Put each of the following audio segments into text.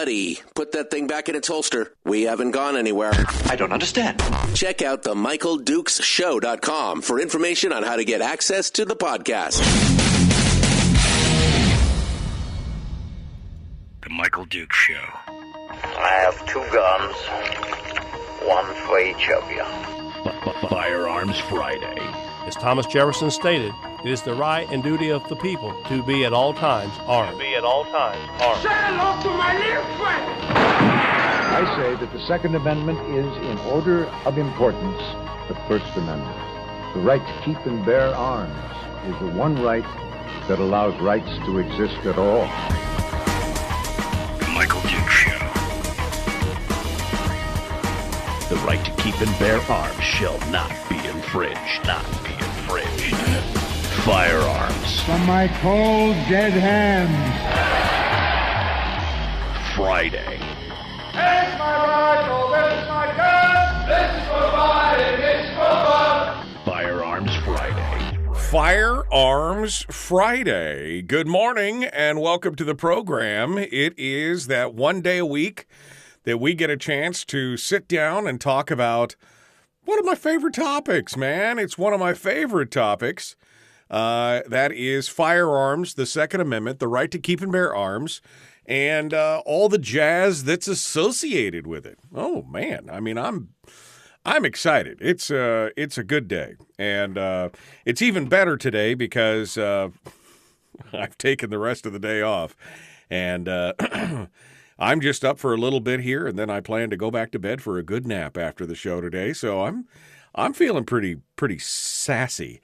Buddy, put that thing back in its holster. We haven't gone anywhere. I don't understand. Check out the MichaelDukesShow.com for information on how to get access to the podcast. The Michael Dukes Show. I have 2 guns, one for each of you. Firearms Friday. As Thomas Jefferson stated, it is the right and duty of the people to be at all times armed. Say hello to my little friend. I say that the Second Amendment is, in order of importance, the First Amendment. The right to keep and bear arms is the one right that allows rights to exist at all. The Michael Dukes Show. The right to keep and bear arms shall not be infringed. Firearms. From my cold, dead hands. Friday. Here's my rifle, this is my gun, this is for fighting, this is for fun. Firearms Friday. Firearms Friday. Good morning and welcome to the program. It is that one day a week that we get a chance to sit down and talk about one of my favorite topics, man. It's one of my favorite topics. That is firearms, the Second Amendment, the right to keep and bear arms, and all the jazz that's associated with it. Oh man, I mean, I'm excited. It's a good day, and it's even better today because I've taken the rest of the day off, and I'm just up for a little bit here, and then I plan to go back to bed for a good nap after the show today. So I'm feeling pretty saucy,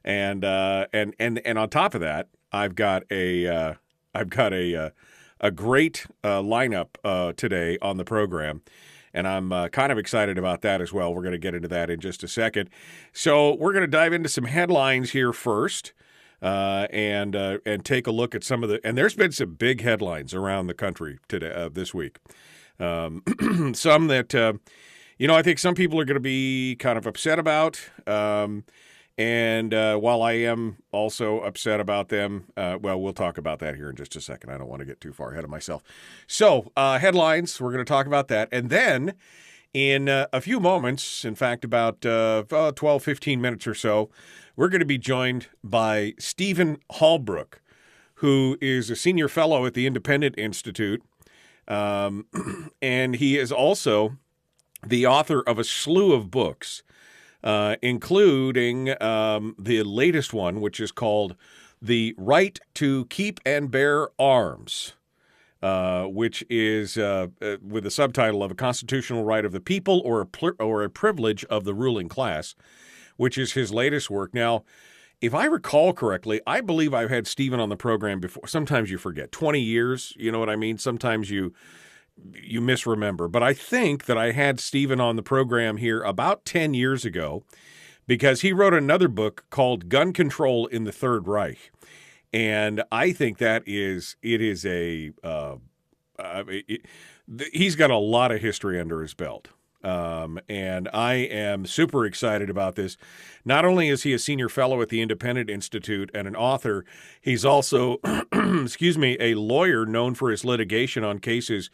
and on top of that, I've got a great lineup today on the program, and I'm kind of excited about that as well. We're going to get into that in just a second. So we're going to dive into some headlines here first. And take a look at some of the, and there's been some big headlines around the country today, this week. Some that, I think some people are going to be kind of upset about. And while I am also upset about them, we'll talk about that here in just a second. I don't want to get too far ahead of myself. So, headlines, we're going to talk about that. And then in a few moments, in fact, about 12, 15 minutes or so, we're going to be joined by Stephen Halbrook, who is a senior fellow at the Independent Institute, and he is also the author of a slew of books, including the latest one, which is called The Right to Keep and Bear Arms, which is with a subtitle of A Constitutional Right of the People or a Privilege of the Ruling Class, which is his latest work. Now, if I recall correctly, I believe I've had Stephen on the program before. Sometimes you forget. 20 years, you know what I mean? Sometimes you misremember. But I think that I had Stephen on the program here about 10 years ago because he wrote another book called Gun Control in the Third Reich. And I think he's got a lot of history under his belt. And I am super excited about this. Not only is he a senior fellow at the Independent Institute and an author, he's also, a lawyer known for his litigation on cases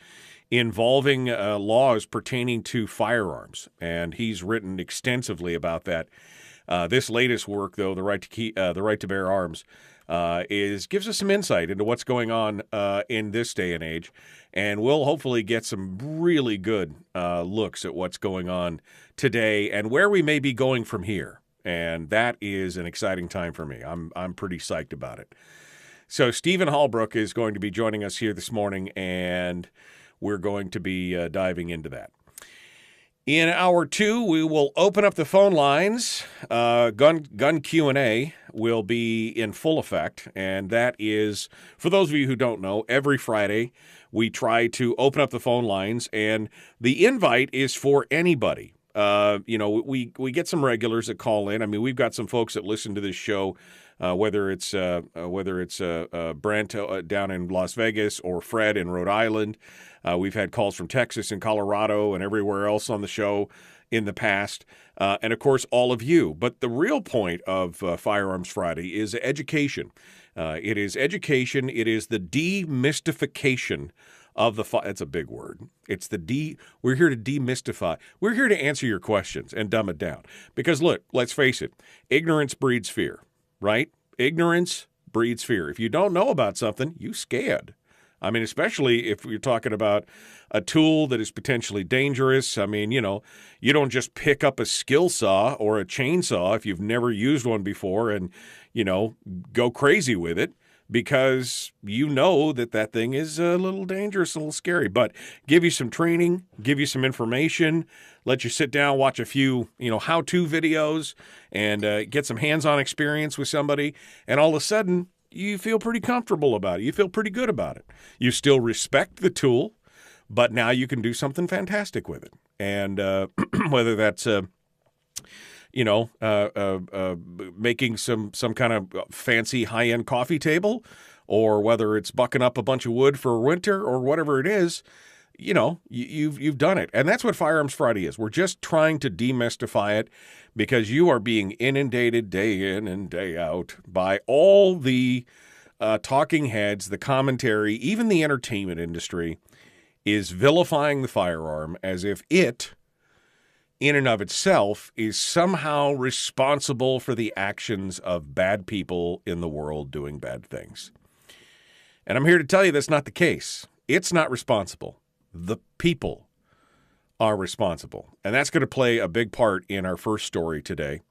involving laws pertaining to firearms. And he's written extensively about that. This latest work, though, the right to bear arms, gives us some insight into what's going on in this day and age. And we'll hopefully get some really good looks at what's going on today and where we may be going from here. And that is an exciting time for me. I'm pretty psyched about it. So Stephen Halbrook is going to be joining us here this morning, and we're going to be diving into that. In hour two, we will open up the phone lines. Gun Q&A will be in full effect, and that is, for those of you who don't know, every Friday we try to open up the phone lines, and the invite is for anybody. We get some regulars that call in. I mean, we've got some folks that listen to this show, whether it's Brent down in Las Vegas or Fred in Rhode Island. We've had calls from Texas and Colorado and everywhere else on the show in the past. And, of course, all of you. But the real point of Firearms Friday is education. It is education. It is the demystification of the that's a big word. It's we're here to demystify. We're here to answer your questions and dumb it down. Because look, let's face it, ignorance breeds fear, right? Ignorance breeds fear. If you don't know about something, you scared. I mean, especially if you're talking about a tool that is potentially dangerous. I mean, you don't just pick up a skill saw or a chainsaw if you've never used one before and, go crazy with it, because you know that thing is a little dangerous, a little scary. But give you some training, give you some information, let you sit down, watch a few, how-to videos, and get some hands-on experience with somebody, and all of a sudden, you feel pretty comfortable about it. You feel pretty good about it. You still respect the tool, but now you can do something fantastic with it. And whether that's making some kind of fancy high-end coffee table, or whether it's bucking up a bunch of wood for winter, or whatever it is, you've done it. And that's what Firearms Friday is. We're just trying to demystify it, because you are being inundated day in and day out by all the talking heads, the commentary, even the entertainment industry is vilifying the firearm as if it, in and of itself, is somehow responsible for the actions of bad people in the world doing bad things. And I'm here to tell you that's not the case. It's not responsible. The people are responsible. And that's going to play a big part in our first story today.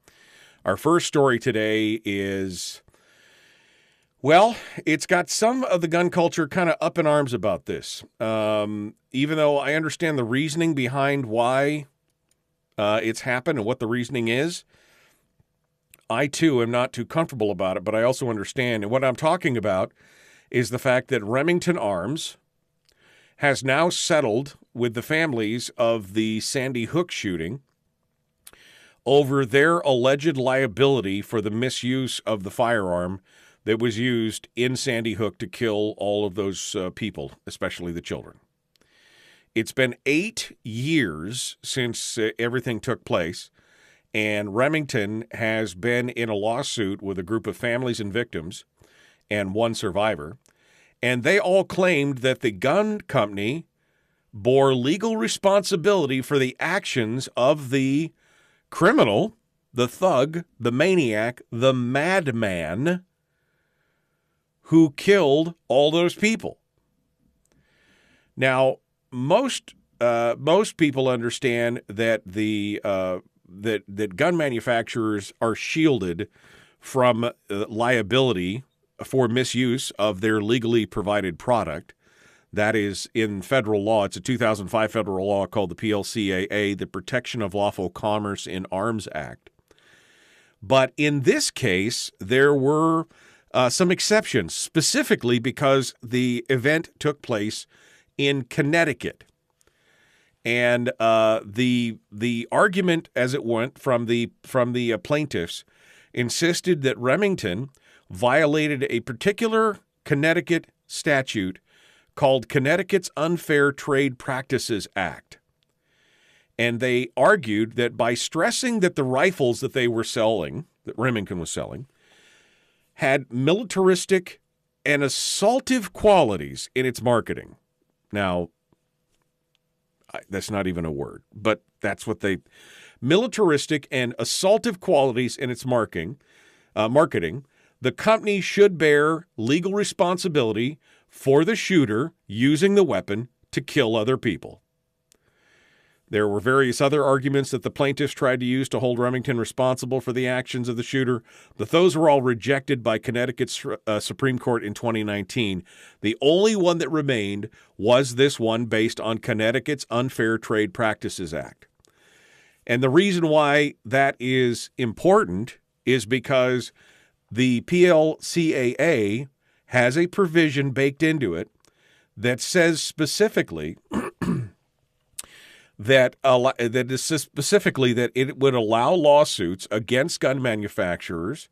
Our first story today is, well, it's got some of the gun culture kind of up in arms about this. Even though I understand the reasoning behind why it's happened and what the reasoning is, I too am not too comfortable about it, but I also understand. And what I'm talking about is the fact that Remington Arms has now settled with the families of the Sandy Hook shooting over their alleged liability for the misuse of the firearm that was used in Sandy Hook to kill all of those people, especially the children. It's been 8 years since everything took place, and Remington has been in a lawsuit with a group of families and victims and one survivor, and they all claimed that the gun company bore legal responsibility for the actions of the criminal, the thug, the maniac, the madman who killed all those people. Now, most people understand that that gun manufacturers are shielded from liability for misuse of their legally provided product. That is in federal law. It's a 2005 federal law called the PLCAA, the Protection of Lawful Commerce in Arms Act. But in this case, there were some exceptions, specifically because the event took place in Connecticut. And the argument as it went from the plaintiffs insisted that Remington violated a particular Connecticut statute called Connecticut's Unfair Trade Practices Act. And they argued that by stressing that the rifles that they were selling, that Remington was selling, had militaristic and assaultive qualities in its marketing. Now, that's not even a word, but that's what they... Militaristic and assaultive qualities in its marketing, the company should bear legal responsibility for the shooter using the weapon to kill other people. There were various other arguments that the plaintiffs tried to use to hold Remington responsible for the actions of the shooter, but those were all rejected by Connecticut's Supreme Court in 2019. The only one that remained was this one based on Connecticut's Unfair Trade Practices Act. And the reason why that is important is because the PLCAA has a provision baked into it that says specifically that it would allow lawsuits against gun manufacturers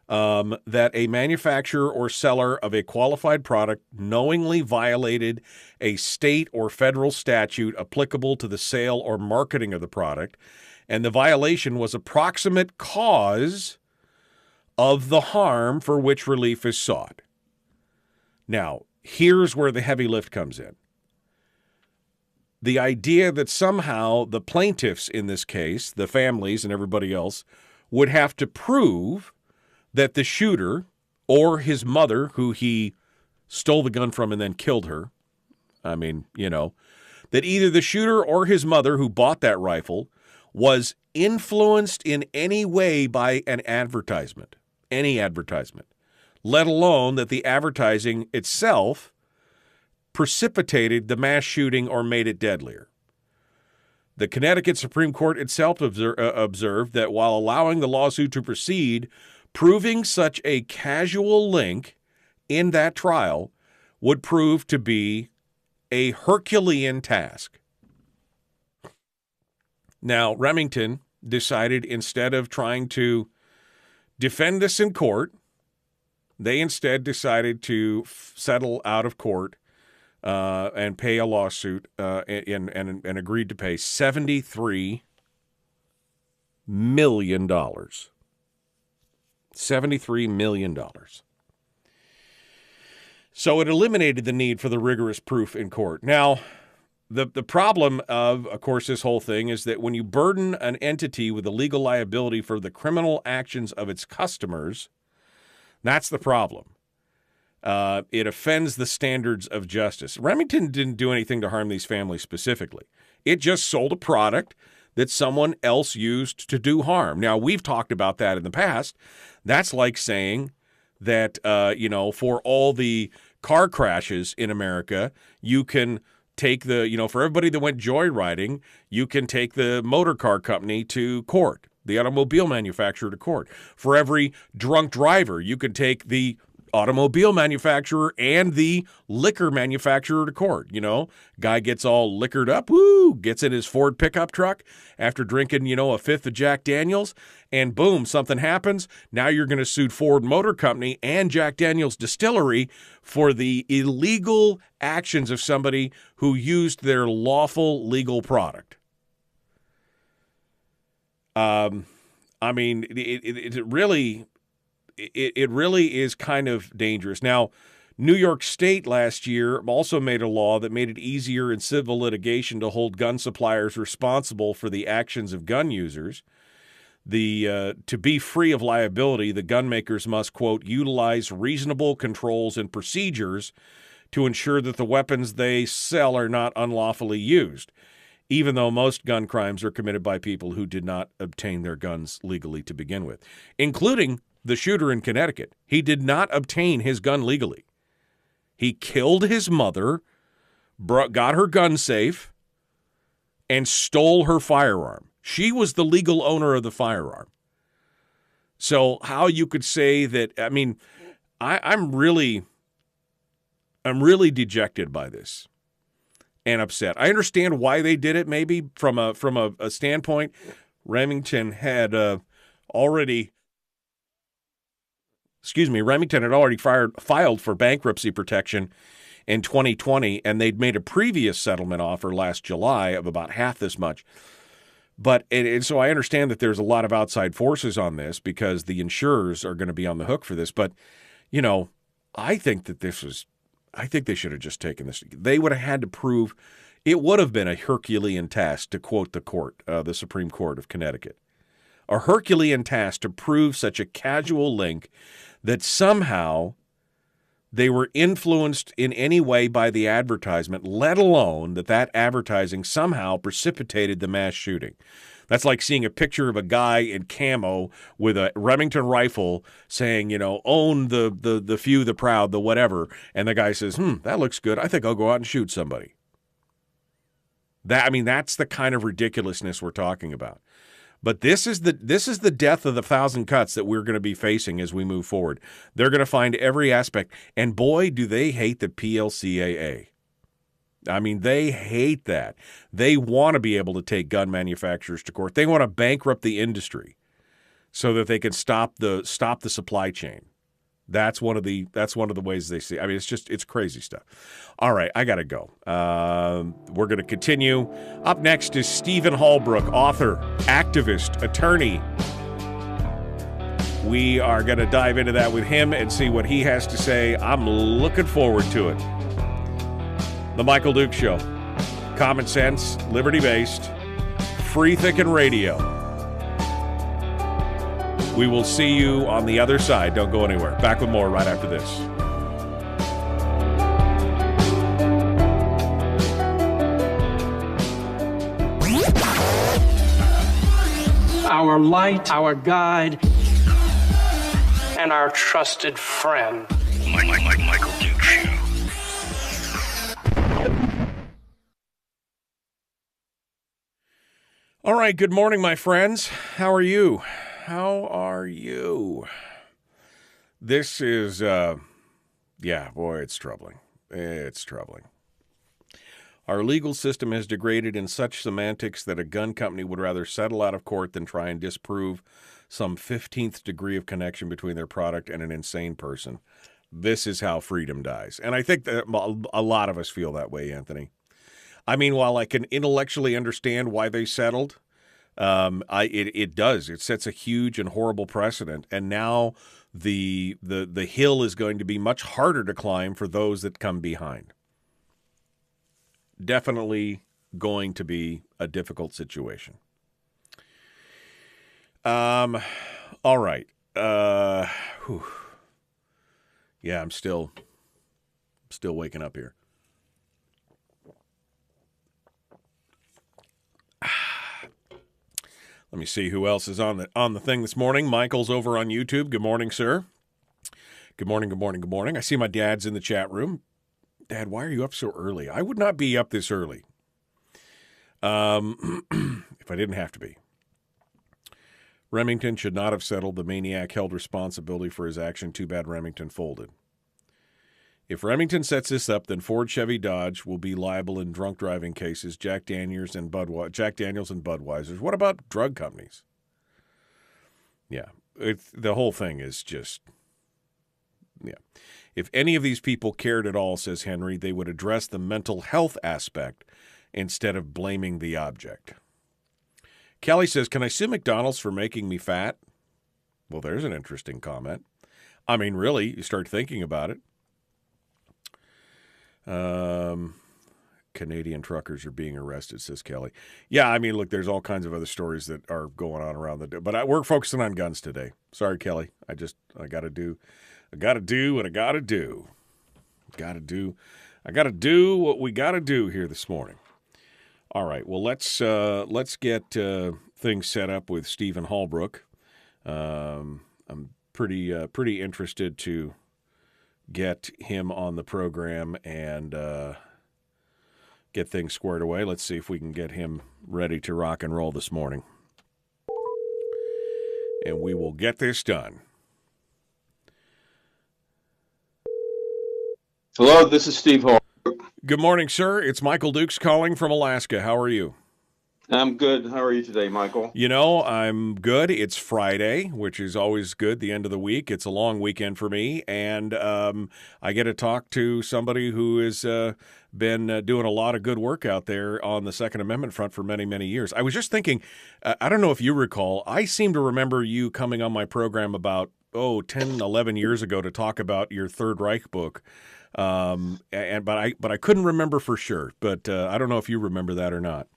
that a manufacturer or seller of a qualified product knowingly violated a state or federal statute applicable to the sale or marketing of the product, and the violation was a proximate cause of the harm for which relief is sought. Now, here's where the heavy lift comes in. The idea that somehow the plaintiffs in this case, the families and everybody else, would have to prove that the shooter or his mother, who he stole the gun from and then killed her, that either the shooter or his mother who bought that rifle was influenced in any way by an advertisement, any advertisement, let alone that the advertising itself precipitated the mass shooting or made it deadlier. The Connecticut Supreme Court itself observed that while allowing the lawsuit to proceed, proving such a casual link in that trial would prove to be a Herculean task. Now, Remington decided instead of trying to defend this in court, they instead decided to settle out of court and pay a lawsuit and agreed to pay $73 million. $73 million. So it eliminated the need for the rigorous proof in court. Now, the problem of course, this whole thing is that when you burden an entity with the legal liability for the criminal actions of its customers, that's the problem. It offends the standards of justice. Remington didn't do anything to harm these families specifically. It just sold a product that someone else used to do harm. Now, we've talked about that in the past. That's like saying that, for all the car crashes in America, you can take for everybody that went joyriding, you can take the motor car company to court, the automobile manufacturer to court. For every drunk driver, you can take the automobile manufacturer and the liquor manufacturer to court. Guy gets all liquored up, gets in his Ford pickup truck after drinking, a fifth of Jack Daniels, and boom, something happens. Now you're going to sue Ford Motor Company and Jack Daniels Distillery for the illegal actions of somebody who used their lawful legal product. It really is kind of dangerous. Now, New York State last year also made a law that made it easier in civil litigation to hold gun suppliers responsible for the actions of gun users. To be free of liability, the gun makers must, quote, utilize reasonable controls and procedures to ensure that the weapons they sell are not unlawfully used, even though most gun crimes are committed by people who did not obtain their guns legally to begin with, including the shooter in Connecticut. He did not obtain his gun legally. He killed his mother, got her gun safe, and stole her firearm. She was the legal owner of the firearm. So how you could say that, I'm really dejected by this and upset. I understand why they did it, maybe from a standpoint. Remington had already filed for bankruptcy protection in 2020, and they'd made a previous settlement offer last July of about half this much. And so I understand that there's a lot of outside forces on this because the insurers are going to be on the hook for this. But, I think they should have just taken this. They would have had to prove it would have been a Herculean task, to quote the Supreme Court of Connecticut. A Herculean task to prove such a casual link that somehow they were influenced in any way by the advertisement, let alone that advertising somehow precipitated the mass shooting. That's like seeing a picture of a guy in camo with a Remington rifle saying, own the few, the proud, the whatever. And the guy says, that looks good. I think I'll go out and shoot somebody. That's the kind of ridiculousness we're talking about. But this is the death of the thousand cuts that we're going to be facing as we move forward. They're going to find every aspect. And boy, do they hate the PLCAA. They hate that. They want to be able to take gun manufacturers to court. They want to bankrupt the industry so that they can stop the supply chain. That's one of the ways they see. It's crazy stuff. All right, I got to go. We're going to continue. Up next is Stephen Halbrook, author, activist, attorney. We are going to dive into that with him and see what he has to say. I'm looking forward to it. The Michael Dukes Show. Common sense, liberty-based, free-thinking radio. We will see you on the other side. Don't go anywhere. Back with more right after this. Our light, our guide, and our trusted friend. Michael Dukes Show. All right, good morning, my friends. How are you? How are you? This is, yeah, boy, it's troubling. It's troubling. Our legal system has degraded in such semantics that a gun company would rather settle out of court than try and disprove some 15th degree of connection between their product and an insane person. This is how freedom dies. And I think that a lot of us feel that way, Anthony. I mean, while I can intellectually understand why they settled, it does. It sets a huge and horrible precedent. And now the hill is going to be much harder to climb for those that come behind. Definitely going to be a difficult situation. All right. Yeah, I'm still waking up here. Let me see who else is on the thing this morning. Michael's over on YouTube. Good morning, sir. Good morning, good morning, good morning. I see my dad's in the chat room. Dad, why are you up so early? I would not be up this early if I didn't have to be. Remington should not have settled. The maniac held responsibility for his action. Too bad Remington folded. If Remington sets this up, then Ford, Chevy, Dodge will be liable in drunk driving cases, Jack Daniels and Budweiser's. What about drug companies? Yeah, the whole thing is just, yeah. If any of these people cared at all, says Henry, they would address the mental health aspect instead of blaming the object. Kelly says, can I sue McDonald's for making me fat? Well, there's an interesting comment. I mean, really, you start thinking about it. Canadian truckers are being arrested, says Kelly. Yeah, I mean, look, there's all kinds of other stories that are going on around the day. But we're focusing on guns today. Sorry, Kelly. I got to do what I got to do. I got to do what we got to do here this morning. All right, well, let's get things set up with Stephen Halbrook. I'm pretty interested to get him on the program and get things squared away. Let's see if we can get him ready to rock and roll this morning. And we will get this done. Hello, this is Steve Halbrook. Good morning, sir. It's Michael Dukes calling from Alaska. How are you? I'm good. How are you today, Michael? You know, I'm good. It's Friday, which is always good, the end of the week. It's a long weekend for me, and I get to talk to somebody who has been doing a lot of good work out there on the Second Amendment front for many, many years. I was just thinking, I don't know if you recall, I seem to remember you coming on my program about, 10, 11 years ago to talk about your Third Reich book. But I couldn't remember for sure. But I don't know if you remember that or not.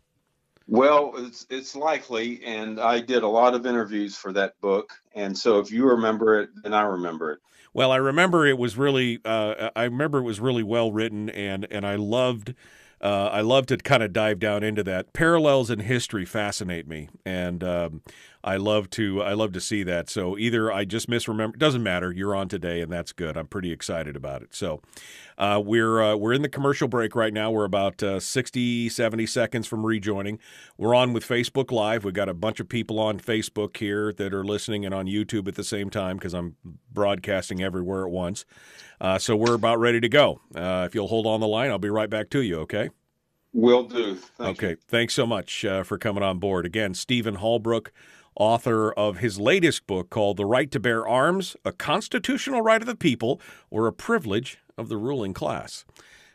Well, it's likely, and I did a lot of interviews for that book, and so if you remember it, then I remember it. Well, I remember it was really well written, and I loved to kind of dive down into that. Parallels in history fascinate me, and I love to see that. So either I just misremember, doesn't matter. You're on today, and that's good. I'm pretty excited about it. So we're in the commercial break right now. We're about 60, 70 seconds from rejoining. We're on with Facebook Live. We've got a bunch of people on Facebook here that are listening and on YouTube at the same time because I'm broadcasting everywhere at once. So we're about ready to go. If you'll hold on the line, I'll be right back to you, okay? Will do. Thank you. Thanks so much for coming on board. Again, Stephen Halbrook, author of his latest book called The Right to Bear Arms, A Constitutional Right of the People or a Privilege of the Ruling Class.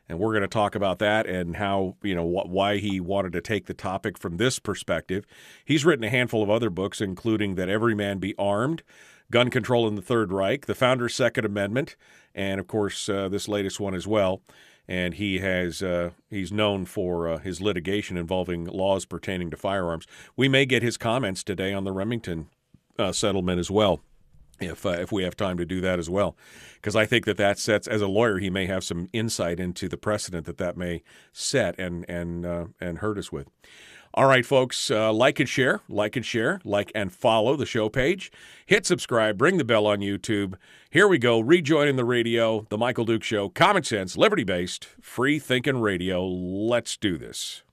And we're going to talk about that and how, why he wanted to take the topic from this perspective. He's written a handful of other books, including That Every Man Be Armed, gun control in the Third Reich, the Founders' Second Amendment, and, of course, this latest one as well. And he's known for his litigation involving laws pertaining to firearms. We may get his comments today on the Remington settlement as well, if we have time to do that as well, because I think that sets, as a lawyer, he may have some insight into the precedent that may set and hurt us with. All right, folks, like and share, like and follow the show page. Hit subscribe, ring the bell on YouTube. Here we go, rejoining the radio, The Michael Duke Show, common sense, liberty-based, free-thinking radio. Let's do this.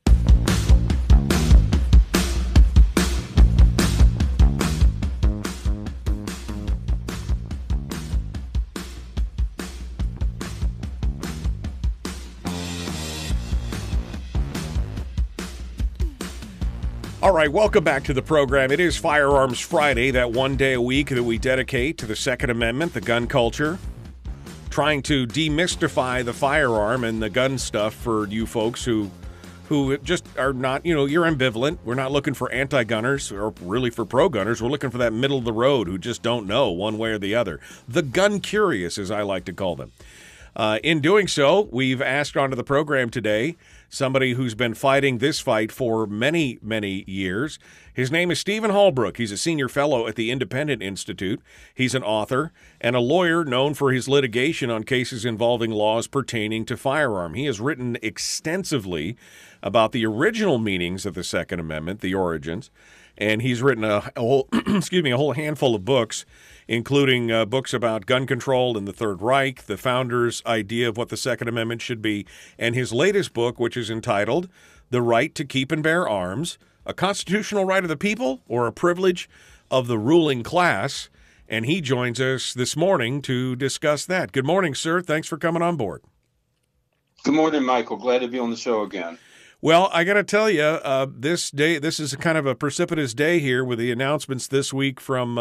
All right, welcome back to the program. It is Firearms Friday, that one day a week that we dedicate to the Second Amendment, the gun culture, trying to demystify the firearm and the gun stuff for you folks who just are not, you're ambivalent. We're not looking for anti-gunners or really for pro-gunners. We're looking for that middle of the road who just don't know one way or the other. The gun curious, as I like to call them. In doing so, we've asked onto the program today somebody who's been fighting this fight for many, many years. His name is Stephen Halbrook. He's a senior fellow at the Independent Institute. He's an author and a lawyer known for his litigation on cases involving laws pertaining to firearm. He has written extensively about the original meanings of the Second Amendment, the origins, and he's written a whole, a whole handful of books, including books about gun control in the Third Reich, the founders' idea of what the Second Amendment should be, and his latest book, which is entitled The Right to Keep and Bear Arms, a constitutional right of the people or a privilege of the ruling class. And he joins us this morning to discuss that. Good morning, sir. Thanks for coming on board. Good morning, Michael. Glad to be on the show again. Well, I got to tell you, this is kind of a precipitous day here with the announcements this week from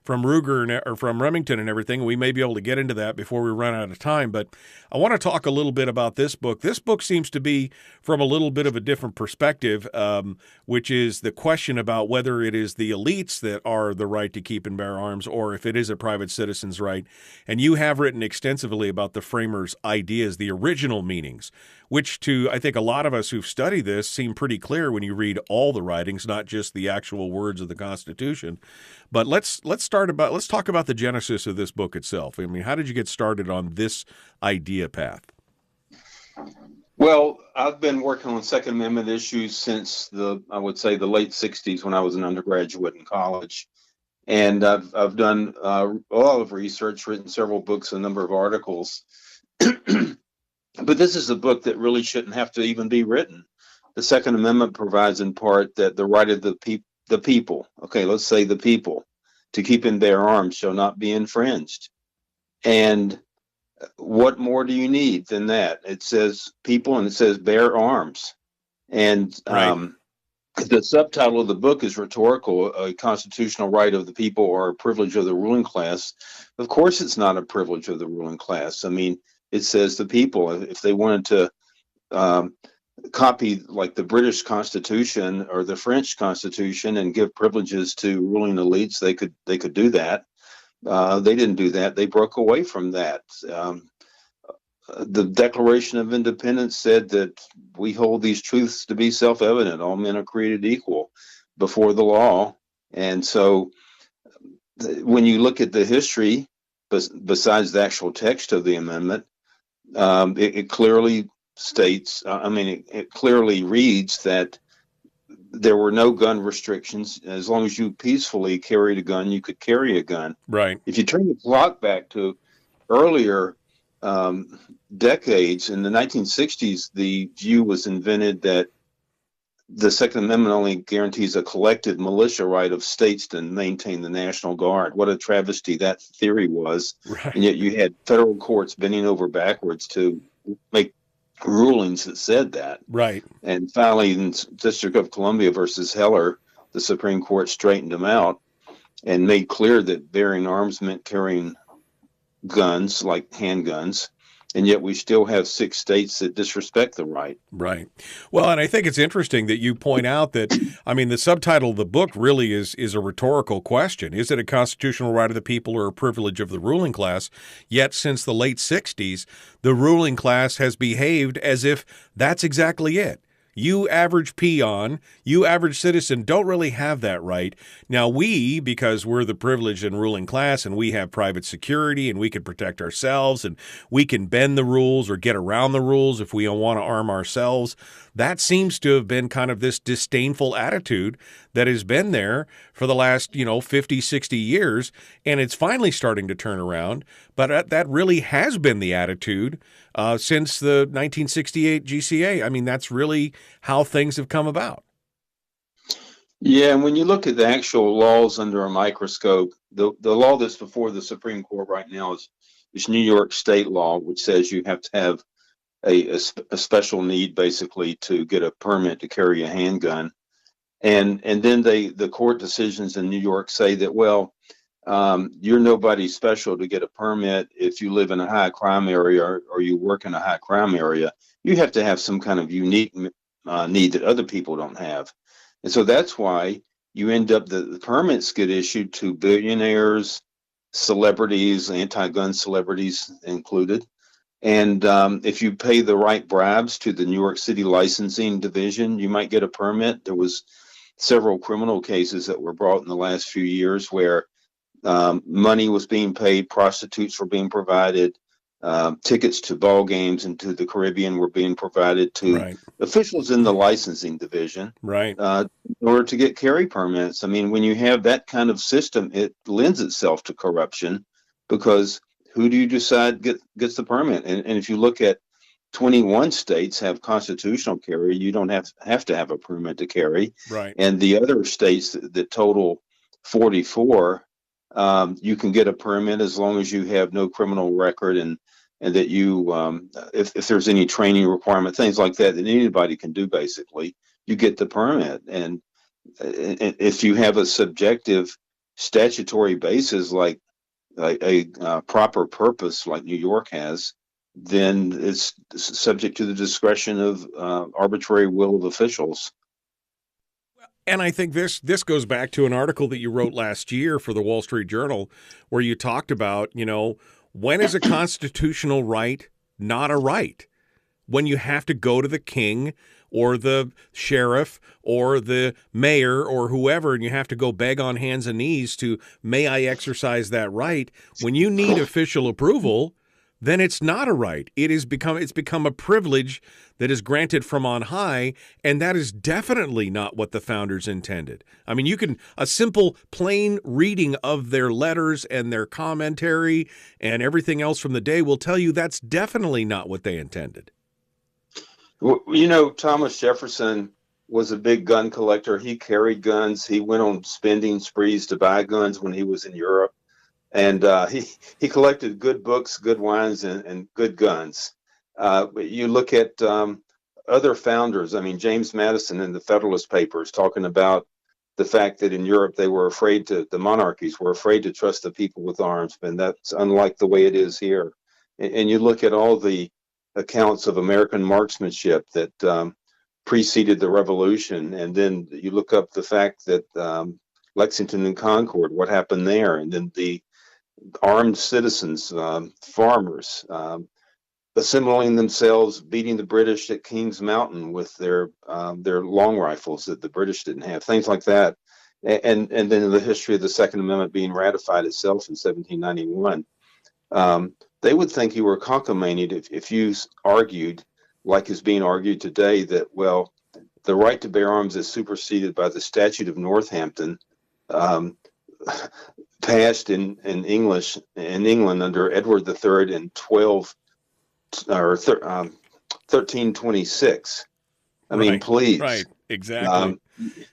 Ruger or from Remington and everything. We may be able to get into that before we run out of time, but I want to talk a little bit about this book. This book seems to be from a little bit of a different perspective, which is the question about whether it is the elites that are the right to keep and bear arms or if it is a private citizen's right. And you have written extensively about the framers' ideas, the original meanings, which to, I think, a lot of us who've studied this seem pretty clear when you read all the writings, not just the actual words of the Constitution. But let's talk about the genesis of this book itself. I mean, how did you get started on this idea path? Well, I've been working on Second Amendment issues since I would say the late 60s when I was an undergraduate in college. And I've done a lot of research, written several books, a number of articles. But this is a book that really shouldn't have to even be written. The Second Amendment provides in part that the right of the people, okay, let's say the people, to keep and bear arms shall not be infringed. And what more do you need than that? It says people and it says bear arms. And right. The subtitle of the book is rhetorical, a constitutional right of the people or a privilege of the ruling class. Of course, it's not a privilege of the ruling class. I mean, it says the people, if they wanted to copy like the British Constitution or the French Constitution and give privileges to ruling elites, they could do that. They didn't do that. They broke away from that. The Declaration of Independence said that we hold these truths to be self-evident. All men are created equal before the law. And so when you look at the history, besides the actual text of the amendment, it clearly states, it clearly reads that there were no gun restrictions. As long as you peacefully carried a gun, you could carry a gun. Right. If you turn the clock back to earlier decades, in the 1960s, the view was invented that the Second Amendment only guarantees a collective militia right of states to maintain the National Guard. What a travesty that theory was. Right. And yet you had federal courts bending over backwards to make rulings that said that. Right. And finally, in District of Columbia versus Heller, the Supreme Court straightened them out and made clear that bearing arms meant carrying guns, like handguns, and yet we still have 6 states that disrespect the right. Right. Well, and I think it's interesting that you point out that, I mean, the subtitle of the book really is a rhetorical question. Is it a constitutional right of the people or a privilege of the ruling class? Yet since the late 60s, the ruling class has behaved as if that's exactly it. You average peon, you average citizen don't really have that right. Now we, because we're the privileged and ruling class and we have private security and we can protect ourselves and we can bend the rules or get around the rules if we don't want to arm ourselves, that seems to have been kind of this disdainful attitude that has been there for the last, 50, 60 years, and it's finally starting to turn around. But that really has been the attitude since the 1968 GCA. I mean, that's really how things have come about. Yeah, and when you look at the actual laws under a microscope, the law that's before the Supreme Court right now is New York state law, which says you have to have a special need basically to get a permit to carry a handgun. And then the court decisions in New York say that, well, you're nobody special to get a permit if you live in a high crime area or you work in a high crime area. You have to have some kind of unique need that other people don't have. And so that's why you end up, the permits get issued to billionaires, celebrities, anti-gun celebrities included. And if you pay the right bribes to the New York City licensing division, you might get a permit. There was several criminal cases that were brought in the last few years where money was being paid, prostitutes were being provided, tickets to ball games and to the Caribbean were being provided to officials in the licensing division, in order to get carry permits. I mean, when you have that kind of system, it lends itself to corruption, because who do you decide gets the permit? And if you look at 21 states have constitutional carry, you don't have to have a permit to carry. Right. And the other states that total 44, you can get a permit as long as you have no criminal record and that you, if there's any training requirement, things like that anybody can do, basically, you get the permit. And if you have a subjective statutory basis like a proper purpose like New York has, then it's subject to the discretion of arbitrary will of officials. And I think this goes back to an article that you wrote last year for the Wall Street Journal, where you talked about, when is a constitutional right not a right? When you have to go to the king or the sheriff or the mayor or whoever, and you have to go beg on hands and knees to, may I exercise that right? When you need official approval, then it's not a right. It's become a privilege that is granted from on high, and that is definitely not what the founders intended. I mean, a simple, plain reading of their letters and their commentary and everything else from the day will tell you that's definitely not what they intended. Well, Thomas Jefferson was a big gun collector. He carried guns. He went on spending sprees to buy guns when he was in Europe. And he collected good books, good wines, and good guns. You look at other founders. I mean, James Madison in the Federalist Papers talking about the fact that in Europe the monarchies were afraid to trust the people with arms, and that's unlike the way it is here. And you look at all the accounts of American marksmanship that preceded the Revolution, and then you look up the fact that Lexington and Concord, what happened there, and then the armed citizens, farmers, assembling themselves, beating the British at Kings Mountain with their long rifles that the British didn't have, things like that. And then the history of the Second Amendment being ratified itself in 1791. They would think you were cockamamie if you argued, like is being argued today, that, well, the right to bear arms is superseded by the Statute of Northampton, passed in England under Edward III in 1326. I mean, please. Right, exactly.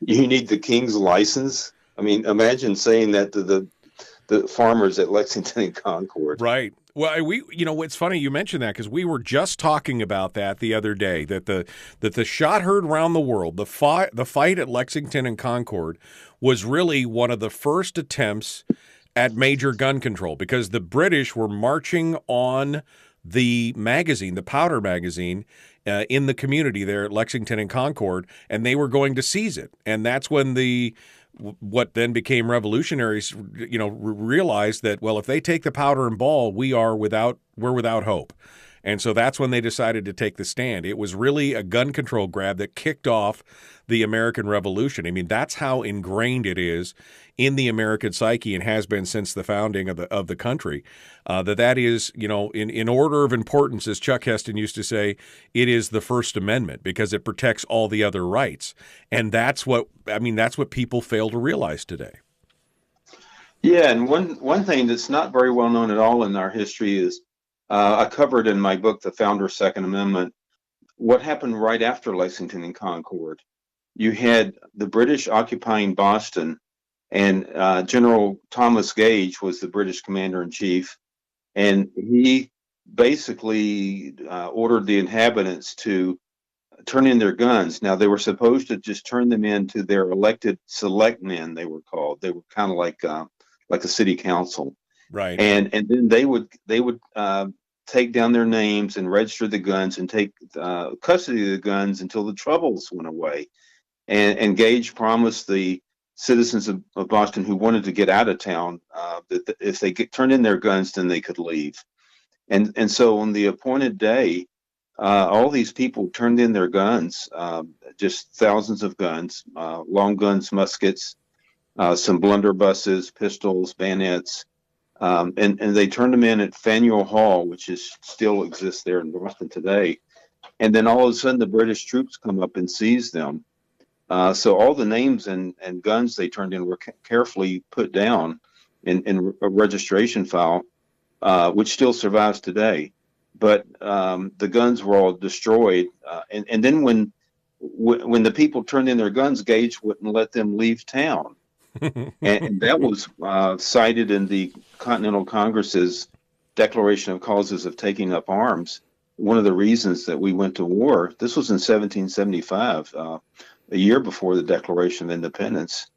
You need the king's license. I mean, imagine saying that to the farmers at Lexington and Concord. Right. Well, it's funny you mentioned that, because we were just talking about that the other day, that the shot heard around the world, the fight at Lexington and Concord was really one of the first attempts at major gun control, because the British were marching on the magazine, the powder magazine, in the community there at Lexington and Concord, and they were going to seize it. And that's when what then became revolutionaries, realized that, well, if they take the powder and ball, we're without hope. And so that's when they decided to take the stand. It was really a gun control grab that kicked off the American Revolution. I mean, that's how ingrained it is in the American psyche and has been since the founding of the country. That is, in order of importance, as Chuck Heston used to say, it is the First Amendment because it protects all the other rights. And that's what people fail to realize today. Yeah, and one thing that's not very well known at all in our history is I covered in my book, The Founder's Second Amendment, what happened right after Lexington and Concord. You had the British occupying Boston, and General Thomas Gage was the British commander-in-chief, and he basically ordered the inhabitants to turn in their guns. Now, they were supposed to just turn them in to their elected selectmen, they were called. They were kind of like a city council. Right. And then they would take down their names and register the guns and take custody of the guns until the troubles went away. And Gage promised the citizens of Boston who wanted to get out of town that if they turned in their guns, then they could leave. And so on the appointed day, all these people turned in their guns, just thousands of guns, long guns, muskets, some blunderbusses, pistols, bayonets. And they turned them in at Faneuil Hall, which still exists there in Boston today. And then all of a sudden, the British troops come up and seize them. So all the names and guns they turned in were carefully put down in a registration file, which still survives today. But the guns were all destroyed. And then when the people turned in their guns, Gage wouldn't let them leave town. and that was cited in the Continental Congress's Declaration of Causes of Taking Up Arms. One of the reasons that we went to war, this was in 1775, a year before the Declaration of Independence.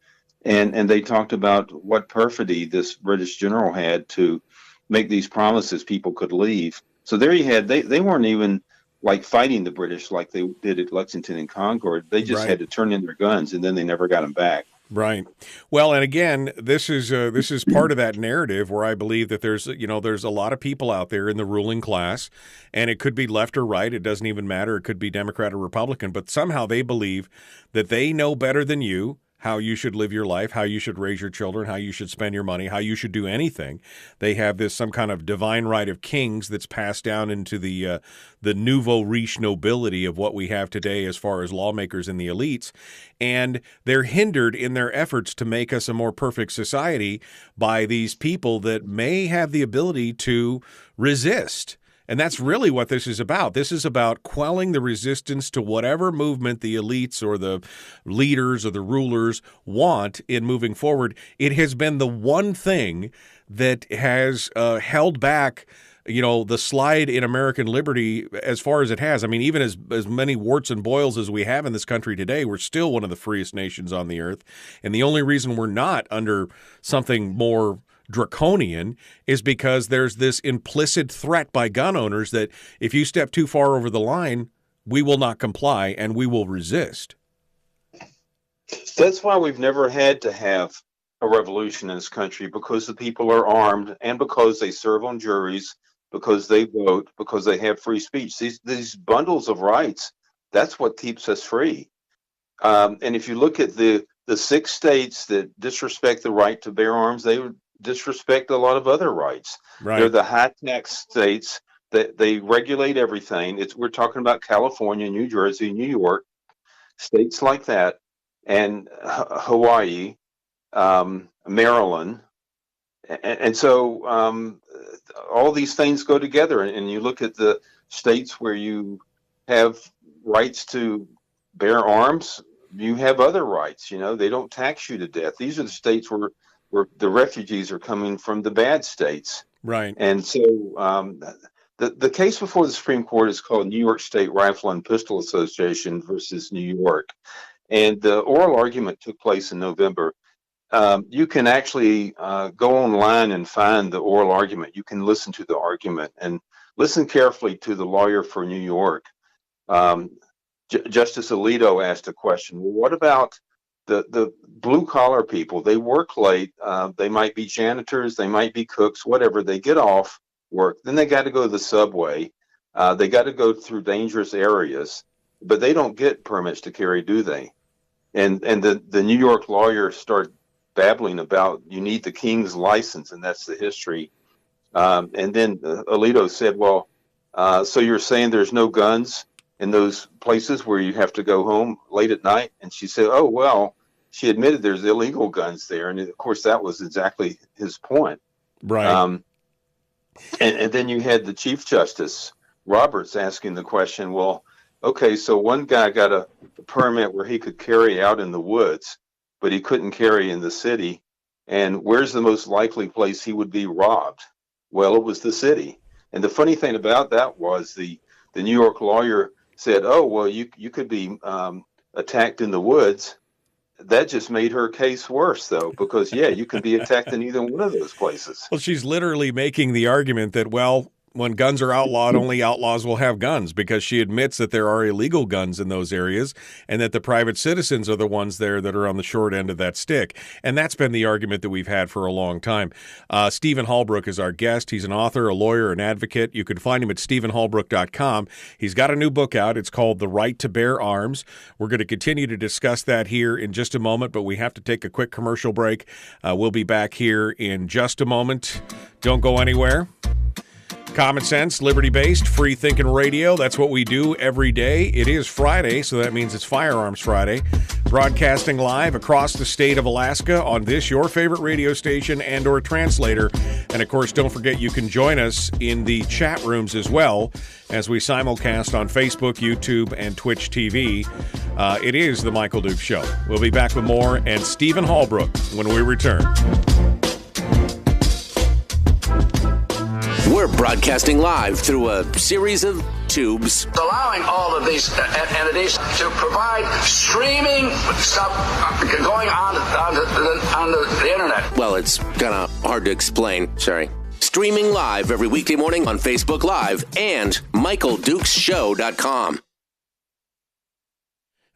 And they talked about what perfidy this British general had to make these promises people could leave. So there you had, they weren't even like fighting the British like they did at Lexington and Concord. They just had to turn in their guns, and then they never got them back. Right. Well, and again, this is part of that narrative where I believe that there's a lot of people out there in the ruling class, and it could be left or right. It doesn't even matter. It could be Democrat or Republican, but somehow they believe that they know better than you how you should live your life, how you should raise your children, how you should spend your money, how you should do anything. They have some kind of divine right of kings that's passed down into the nouveau riche nobility of what we have today as far as lawmakers and the elites. And they're hindered in their efforts to make us a more perfect society by these people that may have the ability to resist. And that's really what this is about. This is about quelling the resistance to whatever movement the elites or the leaders or the rulers want in moving forward. It has been the one thing that has held back, the slide in American liberty as far as it has. I mean, even as many warts and boils as we have in this country today, we're still one of the freest nations on the earth. And the only reason we're not under something more draconian is because there's this implicit threat by gun owners that if you step too far over the line, we will not comply and we will resist. That's why we've never had to have a revolution in this country, because the people are armed and because they serve on juries, because they vote, because they have free speech. These bundles of rights, that's what keeps us free. And if you look at the 6 states that disrespect the right to bear arms, they would disrespect a lot of other rights. Right. They're the high tax states that they regulate everything. We're talking about California, New Jersey, New York, states like that, and Hawaii, Maryland. And so all these things go together. And you look at the states where you have rights to bear arms, you have other rights. They don't tax you to death. These are the states where the refugees are coming from the bad states. Right. And so the case before the Supreme Court is called New York State Rifle and Pistol Association versus New York. And the oral argument took place in November. You can actually go online and find the oral argument. You can listen to the argument. And listen carefully to the lawyer for New York. Justice Alito asked a question. Well, what about the blue collar people? They work late. They might be janitors. They might be cooks, whatever. They get off work. Then they got to go to the subway. They got to go through dangerous areas, but they don't get permits to carry, do they? And the New York lawyer started babbling about you need the king's license, and that's the history. And then Alito said, well, so you're saying there's no guns in those places where you have to go home late at night? And she said, oh, well, she admitted there's illegal guns there. And of course, that was exactly his point. Right. And then you had the Chief Justice Roberts asking the question, well, okay, so one guy got a permit where he could carry out in the woods, but he couldn't carry in the city. And where's the most likely place he would be robbed? Well, it was the city. And the funny thing about that was the New York lawyer said, oh, well, you could be attacked in the woods. That just made her case worse, though, because, yeah, you can be attacked in either one of those places. Well, she's literally making the argument that, well, when guns are outlawed, only outlaws will have guns, because she admits that there are illegal guns in those areas and that the private citizens are the ones there that are on the short end of that stick. And that's been the argument that we've had for a long time. Stephen Halbrook is our guest. He's an author, a lawyer, an advocate. You can find him at stephenhalbrook.com. He's got a new book out. It's called The Right to Bear Arms. We're going to continue to discuss that here in just a moment, but we have to take a quick commercial break. We'll be back here in just a moment. Don't go anywhere. Common sense, liberty-based, free-thinking radio. That's what we do every day. It is Friday, so that means it's Firearms Friday. Broadcasting live across the state of Alaska on this, your favorite radio station and or translator. And, of course, don't forget you can join us in the chat rooms as well as we simulcast on Facebook, YouTube, and Twitch TV. It is The Michael Dukes Show. We'll be back with more and Stephen Halbrook when we return. We're broadcasting live through a series of tubes. Allowing all of these entities to provide streaming stuff going on the internet. Well, it's kind of hard to explain. Sorry. Streaming live every weekday morning on Facebook Live and MichaelDukesShow.com.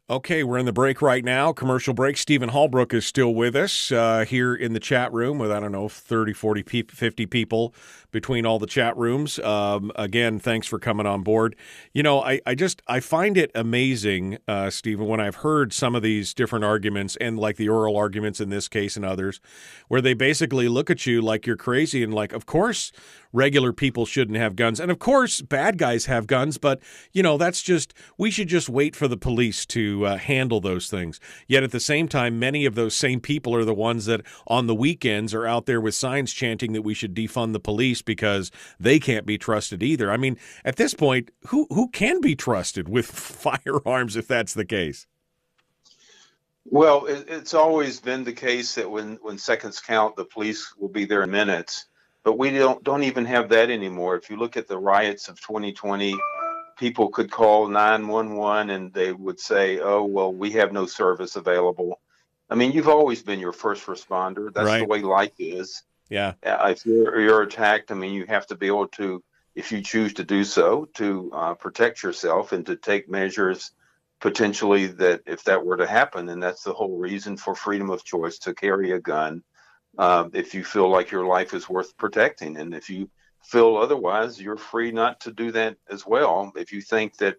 Okay, we're in the break right now. Commercial break. Stephen Halbrook is still with us here in the chat room with, 30, 40, 50 people between all the chat rooms. Again, thanks for coming on board. You know, I find it amazing, Stephen, when I've heard some of these different arguments and like the oral arguments in this case and others, where they basically look at you like you're crazy and like, of course, regular people shouldn't have guns. And of course, bad guys have guns, but, we should just wait for the police to handle those things. Yet at the same time, many of those same people are the ones that on the weekends are out there with signs chanting that we should defund the police because they can't be trusted either. I mean, at this point, who can be trusted with firearms if that's the case? Well, it's always been the case that when seconds count, the police will be there in minutes. But we don't even have that anymore. If you look at the riots of 2020, people could call 911 and they would say, oh, well, we have no service available. I mean, you've always been your first responder. That's right. The way life is. Yeah. If you're attacked, I mean, you have to be able to, if you choose to do so, to protect yourself and to take measures potentially that if that were to happen. And that's the whole reason for freedom of choice, to carry a gun. If you feel like your life is worth protecting. And if you feel otherwise, you're free not to do that as well. If you think that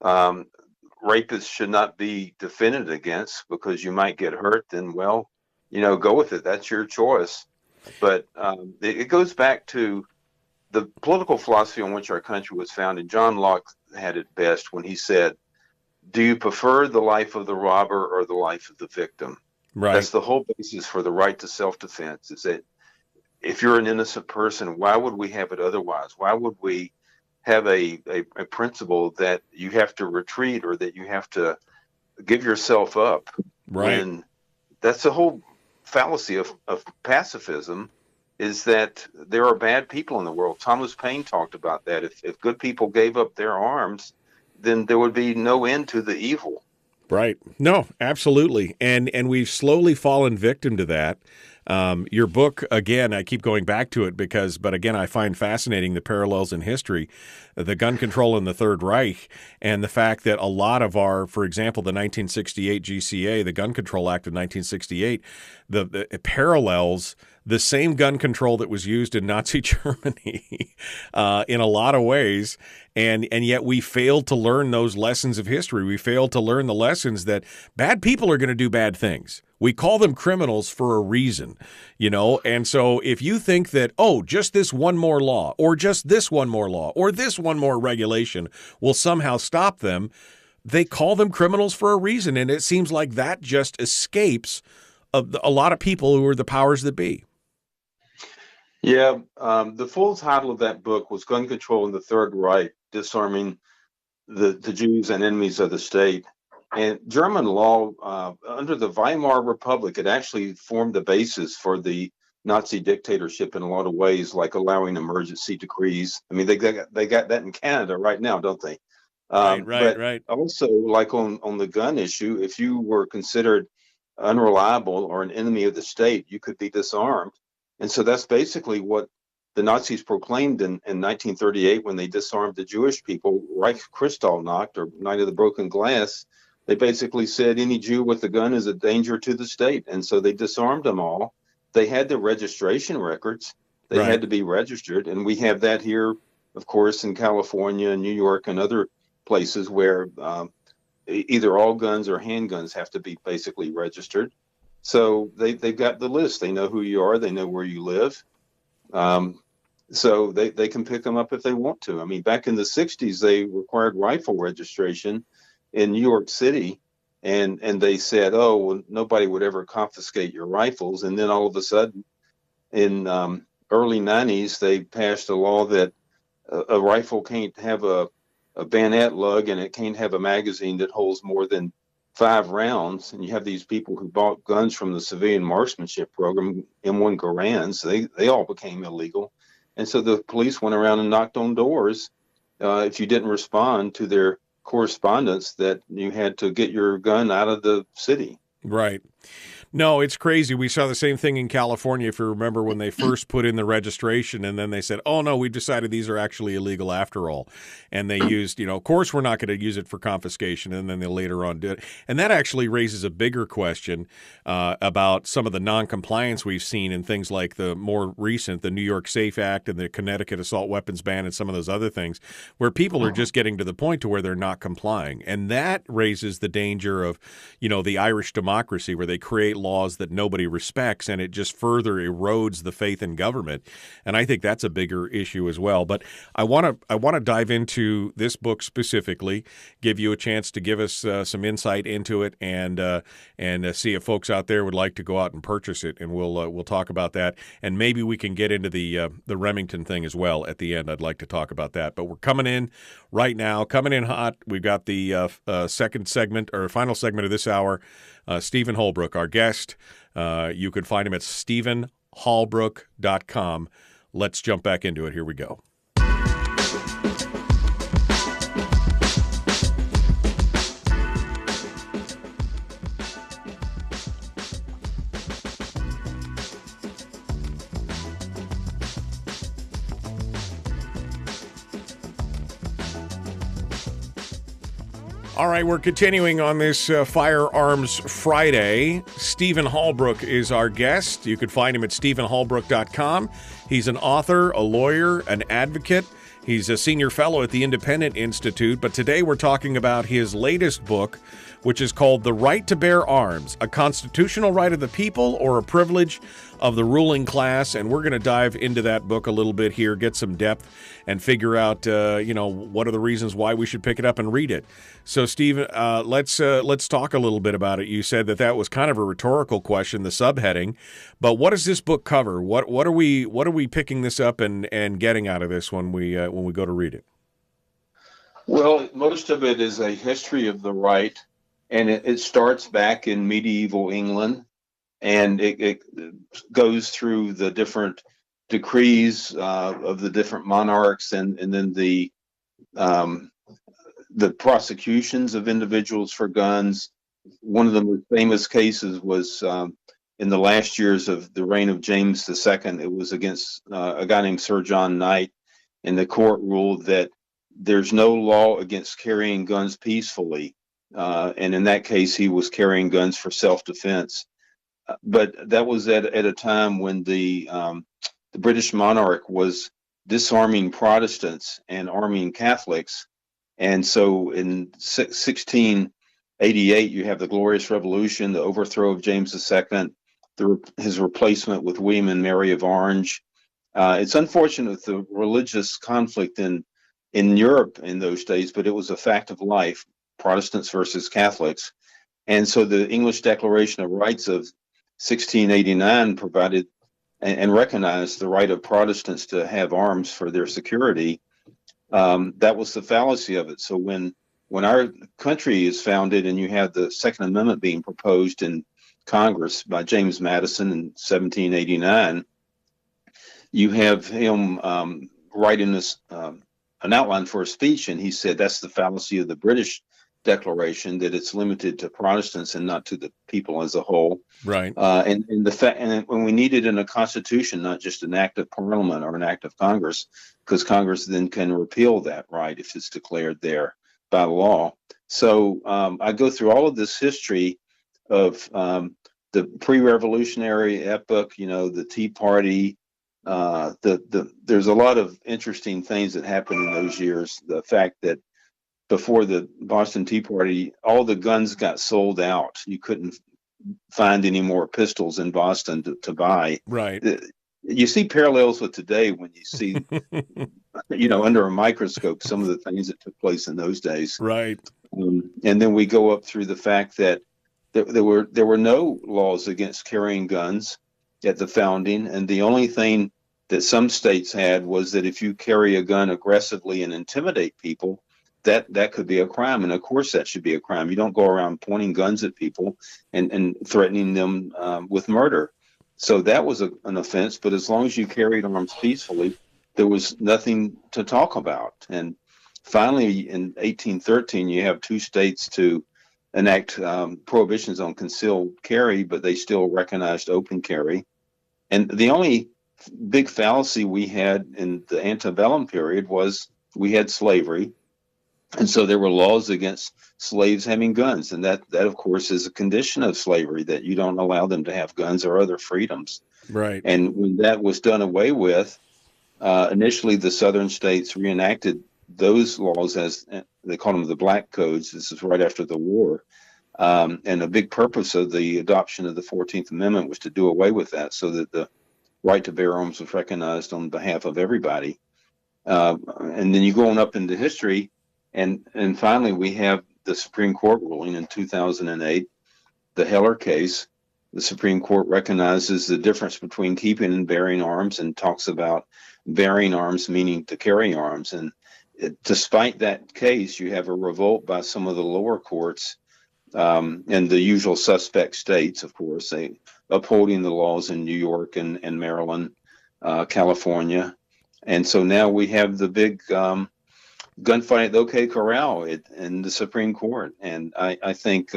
rapists should not be defended against because you might get hurt, then, well, go with it. That's your choice. But it goes back to the political philosophy on which our country was founded. John Locke had it best when he said, do you prefer the life of the robber or the life of the victim? Right. That's the whole basis for the right to self-defense, is that if you're an innocent person, why would we have it otherwise? Why would we have a principle that you have to retreat or that you have to give yourself up? Right. And that's the whole fallacy of pacifism, is that there are bad people in the world. Thomas Paine talked about that. If good people gave up their arms, then there would be no end to the evil. Right. No, absolutely. And we've slowly fallen victim to that. Your book, again, I keep going back to it but again, I find fascinating the parallels in history, the gun control in the Third Reich, and the fact that a lot of for example, the 1968 GCA, the Gun Control Act of 1968, it parallels the same gun control that was used in Nazi Germany in a lot of ways. And yet we failed to learn those lessons of history. We failed to learn the lessons that bad people are going to do bad things. We call them criminals for a reason, And so if you think that, just this one more law or just this one more law or this one more regulation will somehow stop them, they call them criminals for a reason. And it seems like that just escapes a lot of people who are the powers that be. Yeah, the full title of that book was Gun Control in the Third Reich, Disarming the Jews and Enemies of the State. And German law, under the Weimar Republic, it actually formed the basis for the Nazi dictatorship in a lot of ways, like allowing emergency decrees. I mean, they got that in Canada right now, don't they? Right. Also, like on the gun issue, if you were considered unreliable or an enemy of the state, you could be disarmed. And so that's basically what the Nazis proclaimed in 1938 when they disarmed the Jewish people. Reich Kristallnacht, or Night of the Broken Glass, they basically said any Jew with a gun is a danger to the state. And so they disarmed them all. They had the registration records. They had to be registered. And we have that here, of course, in California and New York and other places where either all guns or handguns have to be basically registered. So they've got the list. They know who you are. They know where you live. So they can pick them up if they want to. I mean, back in the 60s, they required rifle registration in New York City. And they said, nobody would ever confiscate your rifles. And then all of a sudden, in early 90s, they passed a law that a rifle can't have a bayonet lug and it can't have a magazine that holds more than 5 rounds. And you have these people who bought guns from the civilian marksmanship program, M1 Garands. They all became illegal. And so the police went around and knocked on doors. If you didn't respond to their correspondence, that you had to get your gun out of the city. Right. No, it's crazy. We saw the same thing in California, if you remember, when they first put in the registration, and then they said, oh, no, we decided these are actually illegal after all. And they used, of course, we're not going to use it for confiscation, and then they later on did. And that actually raises a bigger question about some of the noncompliance we've seen in things like the more recent, the New York SAFE Act and the Connecticut assault weapons ban and some of those other things, where people are just getting to the point to where they're not complying. And that raises the danger of, the Irish democracy, where they create laws that nobody respects, and it just further erodes the faith in government. And I think that's a bigger issue as well. But I want to dive into this book specifically, give you a chance to give us some insight into it, and see if folks out there would like to go out and purchase it. And we'll talk about that, and maybe we can get into the Remington thing as well at the end. I'd like to talk about that. But we're coming in right now, coming in hot. We've got the second segment or final segment of this hour. Stephen Halbrook, our guest. You can find him at StephenHalbrook.com. Let's jump back into it. Here we go. All right, we're continuing on this Firearms Friday. Stephen Halbrook is our guest. You can find him at StephenHalbrook.com. He's an author, a lawyer, an advocate. He's a senior fellow at the Independent Institute, but today we're talking about his latest book, which is called The Right to Bear Arms, a constitutional right of the people or a privilege of the ruling class. And we're going to dive into that book a little bit here, get some depth, and figure out, what are the reasons why we should pick it up and read it. So, Steve, let's talk a little bit about it. You said that was kind of a rhetorical question, the subheading, but what does this book cover? What are we picking this up and getting out of this when we go to read it? Well, most of it is a history of the right, and it starts back in medieval England, and it goes through the different decrees of the different monarchs, and then the prosecutions of individuals for guns. One of the most famous cases was in the last years of the reign of James II, it was against a guy named Sir John Knight, and the court ruled that there's no law against carrying guns peacefully. And in that case, he was carrying guns for self-defense. But that was at a time when the British monarch was disarming Protestants and arming Catholics. And so in 1688, you have the Glorious Revolution, the overthrow of James II, his replacement with William and Mary of Orange. It's unfortunate with the religious conflict in Europe in those days, but it was a fact of life, Protestants versus Catholics. And so the English Declaration of Rights of 1689 provided and recognized the right of Protestants to have arms for their security. That was the fallacy of it. So when our country is founded and you have the Second Amendment being proposed in Congress by James Madison in 1789, you have him writing this an outline for a speech, and he said that's the fallacy of the British Declaration, that it's limited to Protestants and not to the people as a whole. Right. And the fact, and when we need it in a constitution, not just an act of Parliament or an act of Congress, because Congress then can repeal that right if it's declared there by law. So I go through all of this history of the pre-revolutionary epoch, the Tea Party. There's a lot of interesting things that happened in those years. The fact that before the Boston Tea Party, all the guns got sold out. You couldn't find any more pistols in Boston to buy. Right. You see parallels with today when you see, under a microscope, some of the things that took place in those days. Right. And then we go up through the fact that there were no laws against carrying guns at the founding, and the only thing that some states had was that if you carry a gun aggressively and intimidate people, that could be a crime. And of course that should be a crime. You don't go around pointing guns at people and threatening them with murder. So that was an offense. But as long as you carried arms peacefully, there was nothing to talk about. And finally, in 1813, you have two states to enact prohibitions on concealed carry, but they still recognized open carry. And the only big fallacy we had in the antebellum period was we had slavery. And so there were laws against slaves having guns. And that of course, is a condition of slavery, that you don't allow them to have guns or other freedoms. Right. And when that was done away with, initially the southern states reenacted those laws as they called them the Black Codes. This is right after the war. And a big purpose of the adoption of the 14th Amendment was to do away with that, so that the right to bear arms was recognized on behalf of everybody. And then you go on up into history, and finally we have the Supreme Court ruling in 2008, the Heller case. The Supreme Court recognizes the difference between keeping and bearing arms, and talks about bearing arms meaning to carry arms. And despite that case, you have a revolt by some of the lower courts, and the usual suspect states, of course, they upholding the laws in New York and Maryland, California. And so now we have the big gunfight at the OK Corral in the Supreme Court. And I think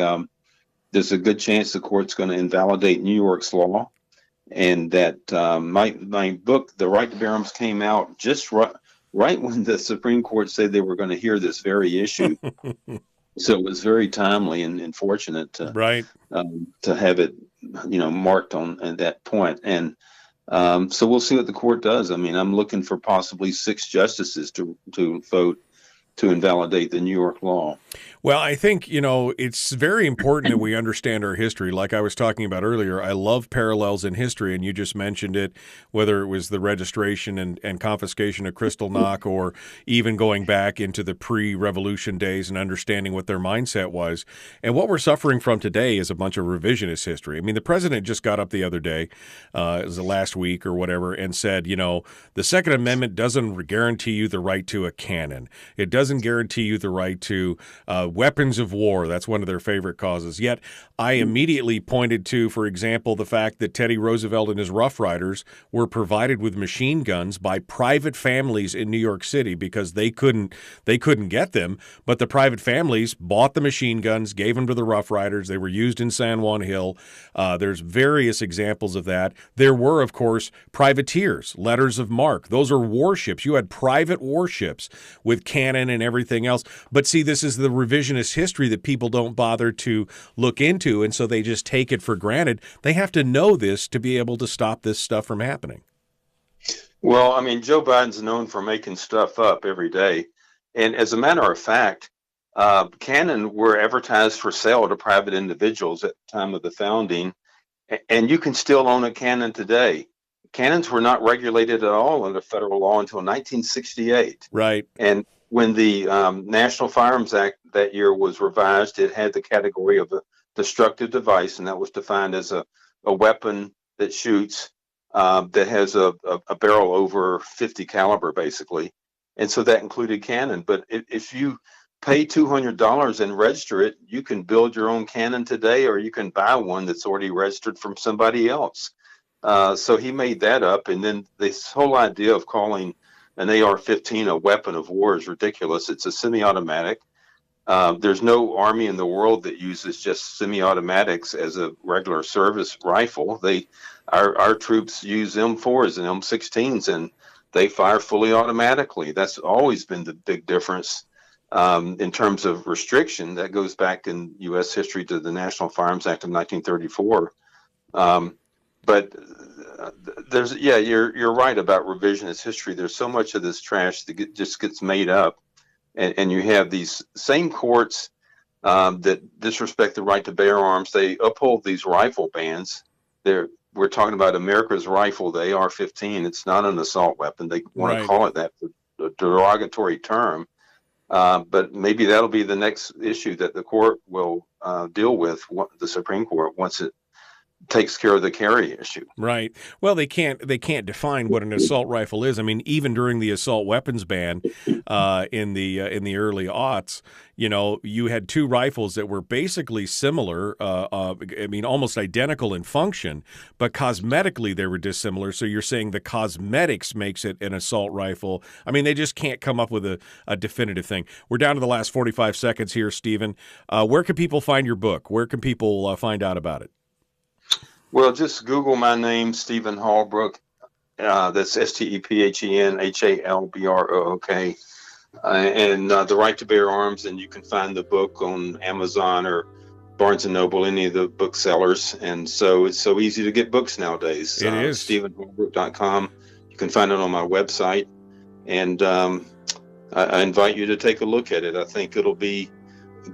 there's a good chance the court's going to invalidate New York's law. And that my book, The Right to Bear Arms, came out just right when the Supreme Court said they were going to hear this very issue. So it was very timely and fortunate to have it, marked on at that point. And so we'll see what the court does. I mean, I'm looking for possibly 6 justices to vote to invalidate the New York law. Well, I think, it's very important that we understand our history. Like I was talking about earlier, I love parallels in history, and you just mentioned it, whether it was the registration and confiscation of Kristallnacht, or even going back into the pre-revolution days and understanding what their mindset was. And what we're suffering from today is a bunch of revisionist history. I mean, the president just got up the other day, it was the last week or whatever, and said, the Second Amendment doesn't guarantee you the right to a cannon. It doesn't doesn't guarantee you the right to weapons of war. That's one of their favorite causes. Yet I immediately pointed to, for example, the fact that Teddy Roosevelt and his Rough Riders were provided with machine guns by private families in New York City because they couldn't get them, but the private families bought the machine guns, gave them to the Rough Riders. They were used in San Juan Hill. There's various examples of that. There were, of course, privateers, letters of marque. Those are warships. You had private warships with cannon and everything else. But see, this is the revisionist history that people don't bother to look into, and so they just take it for granted. They have to know this to be able to stop this stuff from happening. Well, I mean, Joe Biden's known for making stuff up every day. And as a matter of fact, cannon were advertised for sale to private individuals at the time of the founding, and you can still own a cannon today. Cannons were not regulated at all under federal law until 1968. Right. And when the National Firearms Act that year was revised, it had the category of a destructive device, and that was defined as a weapon that shoots, that has a barrel over 50 caliber, basically. And so that included cannon. But if you pay $200 and register it, you can build your own cannon today, or you can buy one that's already registered from somebody else. So he made that up. And then this whole idea of calling an AR-15 a weapon of war is ridiculous. It's a semi-automatic. There's no army in the world that uses just semi-automatics as a regular service rifle. Our troops use M4s and M16s, and they fire fully automatically. That's always been the big difference in terms of restriction. That goes back in U.S. history to the National Firearms Act of 1934. But you're right about revisionist history. There's so much of this trash that just gets made up. And you have these same courts that disrespect the right to bear arms. They uphold these rifle bans. We're talking about America's rifle, the AR-15. It's not an assault weapon. They want to call it that, a derogatory term. But maybe that'll be the next issue that the court will deal with, the Supreme Court, once it takes care of the carry issue. Right. Well, they can't define what an assault rifle is. I mean, even during the assault weapons ban in the early aughts, you had two rifles that were basically similar. I mean, almost identical in function, but cosmetically they were dissimilar. So you're saying the cosmetics makes it an assault rifle. I mean, they just can't come up with a definitive thing. We're down to the last 45 seconds here, Stephen. Where can people find your book? Where can people find out about it? Well, just Google my name, Stephen Halbrook. That's StephenHalbrook. And The Right to Bear Arms. And you can find the book on Amazon or Barnes & Noble, any of the booksellers. And so it's so easy to get books nowadays. It is. StephenHalbrook.com. You can find it on my website. And I invite you to take a look at it. I think it'll be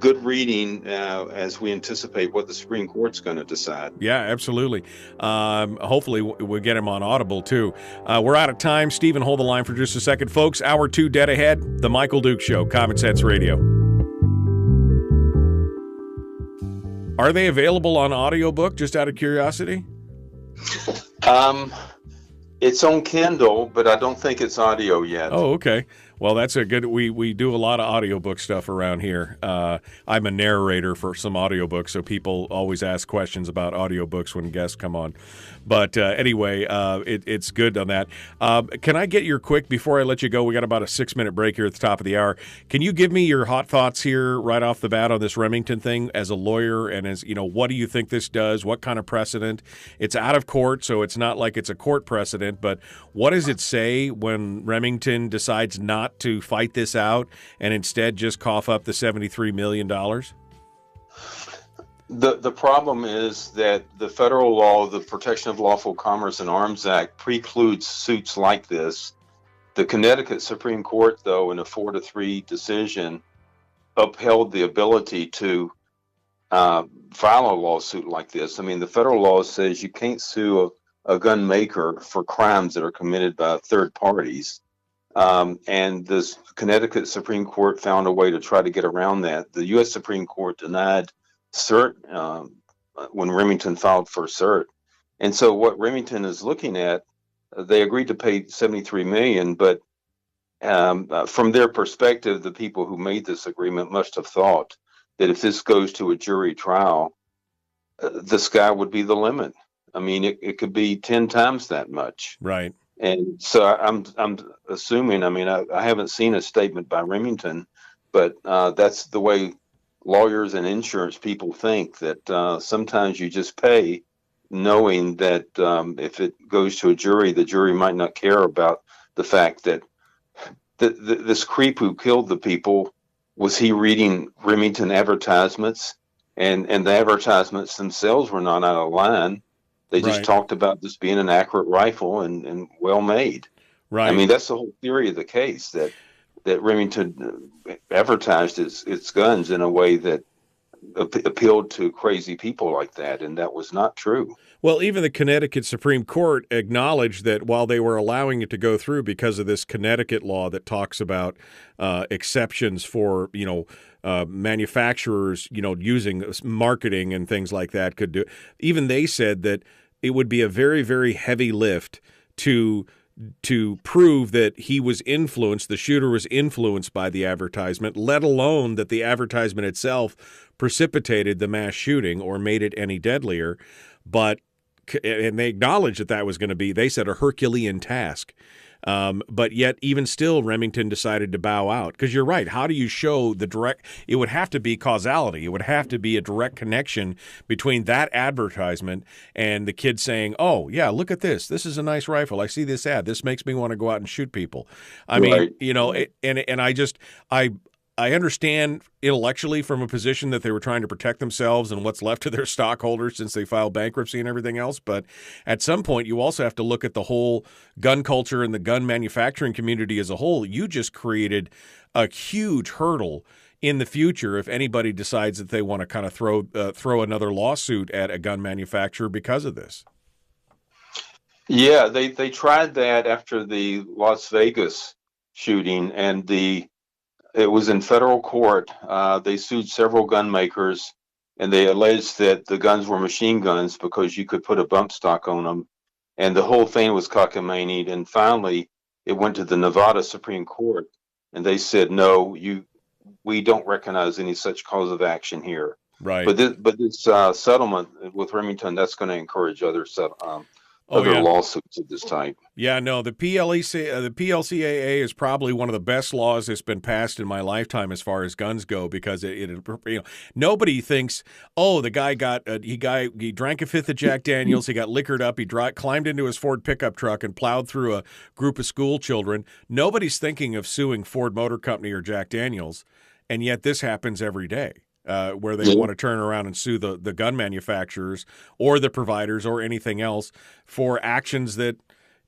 good reading as we anticipate what the Supreme Court's going to decide. Yeah, absolutely. Hopefully we'll get him on Audible, too. We're out of time. Stephen, hold the line for just a second. Folks, Hour 2 dead ahead. The Michael Duke Show, Common Sense Radio. Are they available on audiobook, just out of curiosity? It's on Kindle, but I don't think it's audio yet. Oh, okay. Well, that's a good. We do a lot of audiobook stuff around here. I'm a narrator for some audiobooks, so people always ask questions about audiobooks when guests come on. But anyway, it's good on that. Can I get your quick, before I let you go, we got about a 6-minute break here at the top of the hour. Can you give me your hot thoughts here right off the bat on this Remington thing as a lawyer, and as what do you think this does? What kind of precedent? It's out of court, so it's not like it's a court precedent, but what does it say when Remington decides not to fight this out and instead just cough up the $73 million? The problem is that the federal law, the Protection of Lawful Commerce and Arms Act, precludes suits like this. The Connecticut Supreme Court, though, in a 4-3 decision, upheld the ability to file a lawsuit like this. I mean, the federal law says you can't sue a gun maker for crimes that are committed by third parties. And the Connecticut Supreme Court found a way to try to get around that. The U.S. Supreme Court denied cert when Remington filed for cert. And so what Remington is looking at, they agreed to pay $73 million, but from their perspective, the people who made this agreement must have thought that if this goes to a jury trial, the sky would be the limit. I mean, it could be 10 times that much. Right. And so I'm assuming, I mean, I haven't seen a statement by Remington, but that's the way lawyers and insurance people think, that sometimes you just pay knowing that if it goes to a jury, the jury might not care about the fact that this creep who killed the people, was he reading Remington advertisements? And the advertisements themselves were not out of line. They just talked about this being an accurate rifle and well made. Right. I mean, that's the whole theory of the case, that Remington advertised its guns in a way that appealed to crazy people like that, and that was not true. Well, even the Connecticut Supreme Court acknowledged that while they were allowing it to go through because of this Connecticut law that talks about exceptions for, manufacturers, using marketing and things like that could do, even they said that it would be a very, very heavy lift to prove that he was influenced, the shooter was influenced by the advertisement, let alone that the advertisement itself precipitated the mass shooting or made it any deadlier. And they acknowledged that was going to be, they said, a Herculean task. But yet, even still, Remington decided to bow out. Because you're right. How do you show the direct? It would have to be causality. It would have to be a direct connection between that advertisement and the kid saying, "Oh, yeah, look at this. This is a nice rifle. I see this ad. This makes me want to go out and shoot people." I mean, I understand intellectually from a position that they were trying to protect themselves and what's left of their stockholders since they filed bankruptcy and everything else. But at some point, you also have to look at the whole gun culture and the gun manufacturing community as a whole. You just created a huge hurdle in the future if anybody decides that they want to kind of throw another lawsuit at a gun manufacturer because of this. Yeah, they tried that after the Las Vegas shooting, and it was in federal court. They sued several gun makers, and they alleged that the guns were machine guns because you could put a bump stock on them. And the whole thing was cockamamie. And finally, it went to the Nevada Supreme Court, and they said, no, we don't recognize any such cause of action here. Right. But this settlement with Remington, that's going to encourage other lawsuits of this type. Yeah, no, the PLCAA is probably one of the best laws that's been passed in my lifetime as far as guns go, because nobody thinks, oh, the guy he drank a fifth of Jack Daniels, he got liquored up, he climbed into his Ford pickup truck and plowed through a group of school children. Nobody's thinking of suing Ford Motor Company or Jack Daniels, and yet this happens every day. Where they want to turn around and sue the gun manufacturers or the providers or anything else for actions that,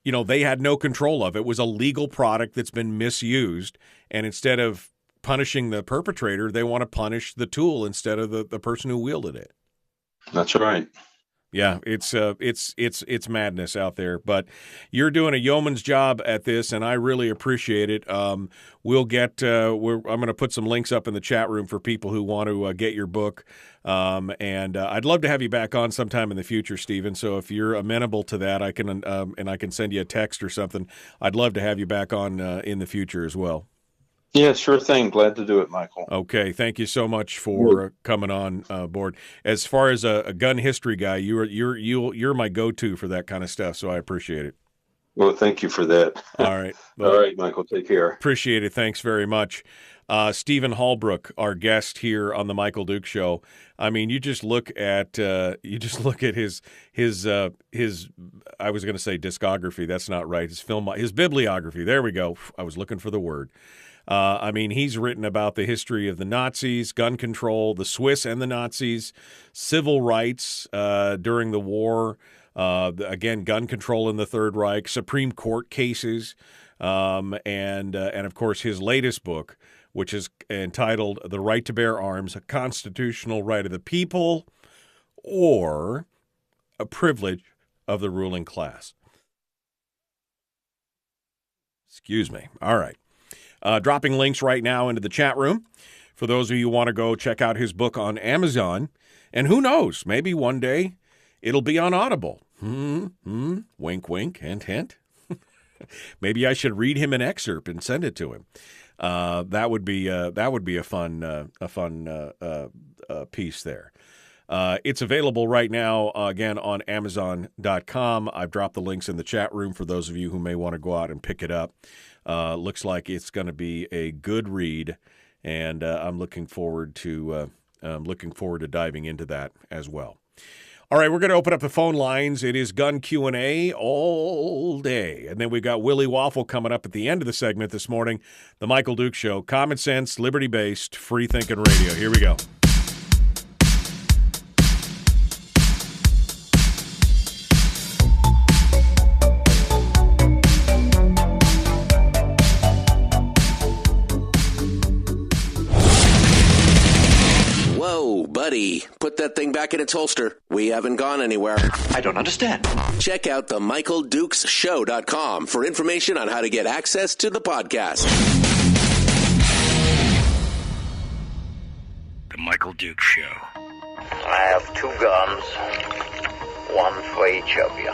they had no control of. It was a legal product that's been misused, and instead of punishing the perpetrator, they want to punish the tool instead of the person who wielded it. That's right. Yeah, it's madness out there, but you're doing a yeoman's job at this, and I really appreciate it. We'll get I'm going to put some links up in the chat room for people who want to get your book, and I'd love to have you back on sometime in the future, Stephen. So if you're amenable to that, I can send you a text or something. I'd love to have you back on in the future as well. Yeah, sure thing. Glad to do it, Michael. Okay, thank you so much for coming on board. As far as a gun history guy, you're my go-to for that kind of stuff, so I appreciate it. Well, thank you for that. All right. Well, all right, Michael, take care. Appreciate it. Thanks very much. Stephen Halbrook, our guest here on the Michael Duke Show. I mean, you just look at his I was going to say discography. That's not right. His bibliography. There we go. I was looking for the word. I mean, he's written about the history of the Nazis, gun control, the Swiss and the Nazis, civil rights during the war, again, gun control in the Third Reich, Supreme Court cases, and of course, his latest book, which is entitled The Right to Bear Arms, a Constitutional Right of the People or a Privilege of the Ruling Class. Excuse me. All right. Dropping links right now into the chat room for those of you who want to go check out his book on Amazon. And who knows, maybe one day it'll be on Audible. Wink, wink, hint, hint. Maybe I should read him an excerpt and send it to him. That would be a fun piece there. It's available right now, again, on Amazon.com. I've dropped the links in the chat room for those of you who may want to go out and pick it up. Looks like it's going to be a good read, and I'm looking forward to diving into that as well. All right, we're going to open up the phone lines. It is gun Q&A all day. And then we've got Willie Waffle coming up at the end of the segment this morning. The Michael Dukes Show. Common sense, liberty-based, free-thinking radio. Here we go. Buddy, put that thing back in its holster. We haven't gone anywhere. I don't understand. Check out the MichaelDukesShow.com for information on how to get access to the podcast. The Michael Dukes Show. I have 2 guns, one for each of you.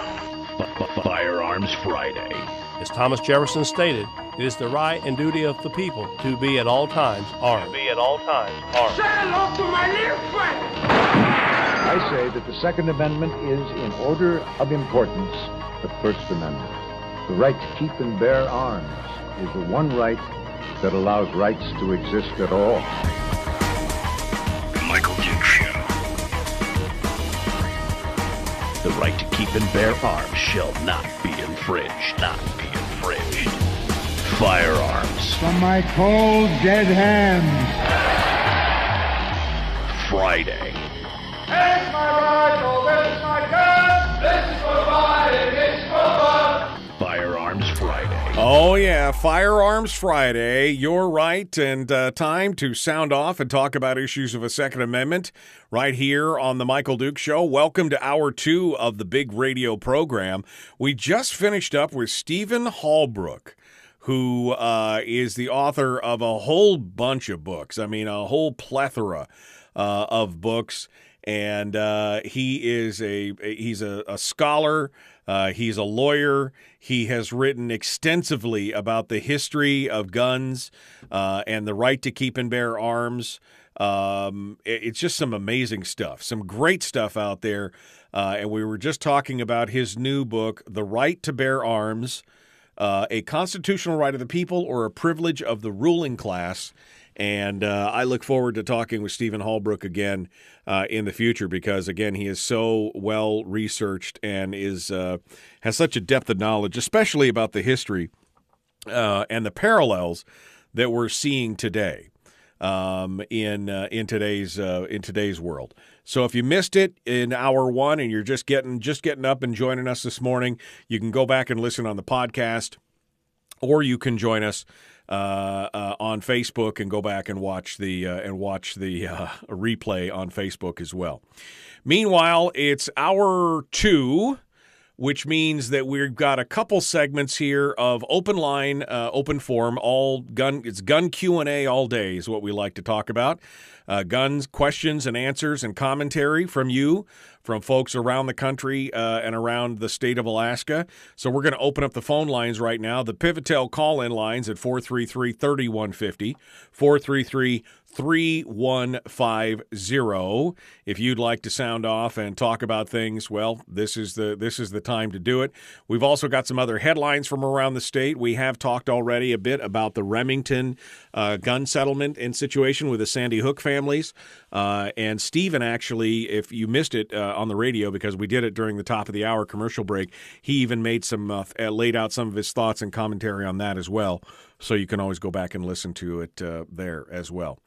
Firearms Friday. As Thomas Jefferson stated, it is the right and duty of the people to be at all times armed. Say hello to my little friend. I say that the Second Amendment is, in order of importance, the First Amendment. The right to keep and bear arms is the one right that allows rights to exist at all. The Michael Dukes Show. The right to keep and bear arms shall not be infringed. Not be infringed. Firearms. From my cold, dead hands. Friday. Take my rifle, this is my gun. This is for fighting, this is for fun. Firearms Friday. Oh, yeah, Firearms Friday. You're right, and time to sound off and talk about issues of a Second Amendment right here on the Michael Dukes Show. Welcome to Hour 2 of the big radio program. We just finished up with Stephen Halbrook, who is the author of a whole bunch of books. I mean, a whole plethora of books. And he's a scholar. He's a lawyer. He has written extensively about the history of guns and the right to keep and bear arms. It's just some amazing stuff, some great stuff out there. And we were just talking about his new book, The Right to Bear Arms, a constitutional right of the people or a privilege of the ruling class. And I look forward to talking with Stephen Halbrook again in the future because, again, he is so well researched and has such a depth of knowledge, especially about the history and the parallels that we're seeing today in today's world. So if you missed it in Hour 1 and you're just getting up and joining us this morning, you can go back and listen on the podcast, or you can join us on Facebook and go back and watch the replay on Facebook as well. Meanwhile, it's Hour 2, which means that we've got a couple segments here of open line, open forum, it's gun Q&A all day is what we like to talk about. Guns, questions and answers and commentary from you, from folks around the country and around the state of Alaska. So we're going to open up the phone lines right now. The Pivotel call-in lines at 433-3150, 433-3150. If you'd like to sound off and talk about things, well, this is the time to do it. We've also got some other headlines from around the state. We have talked already a bit about the Remington gun settlement and situation with the Sandy Hook families. And Stephen, actually, if you missed it on the radio, because we did it during the top of the hour commercial break, he even made laid out some of his thoughts and commentary on that as well. So you can always go back and listen to it there as well.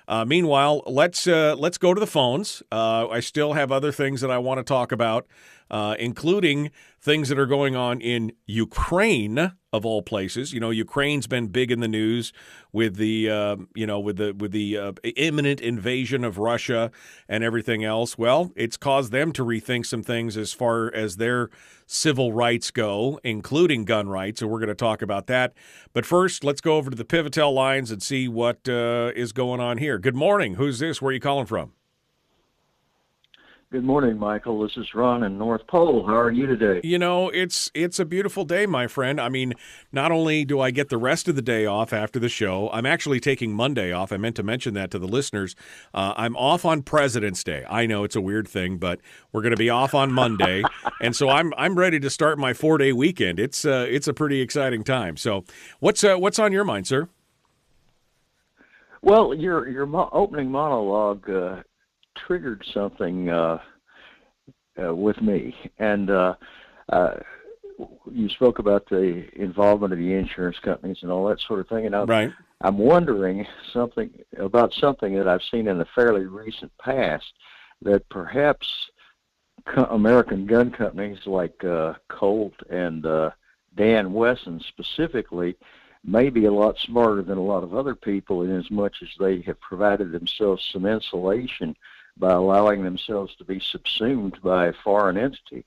Meanwhile, let's go to the phones. I still have other things that I want to talk about, including things that are going on in Ukraine, of all places. You know, Ukraine's been big in the news with the imminent invasion of Russia and everything else. Well, it's caused them to rethink some things as far as their civil rights go, including gun rights, and we're going to talk about that. But first, let's go over to the Pivotel lines and see what is going on here. Good morning. Who's this? Where are you calling from? Good morning, Michael. This is Ron in North Pole. How are you today? You know, it's a beautiful day, my friend. I mean, not only do I get the rest of the day off after the show, I'm actually taking Monday off. I meant to mention that to the listeners. I'm off on President's Day. I know it's a weird thing, but we're going to be off on Monday, and so I'm ready to start my 4-day weekend. It's a pretty exciting time. So, what's on your mind, sir? Well, your opening monologue triggered something with me, and you spoke about the involvement of the insurance companies and all that sort of thing, and I'm wondering something that I've seen in the fairly recent past, that perhaps American gun companies like Colt and Dan Wesson specifically may be a lot smarter than a lot of other people, in as much as they have provided themselves some insulation by allowing themselves to be subsumed by a foreign entity.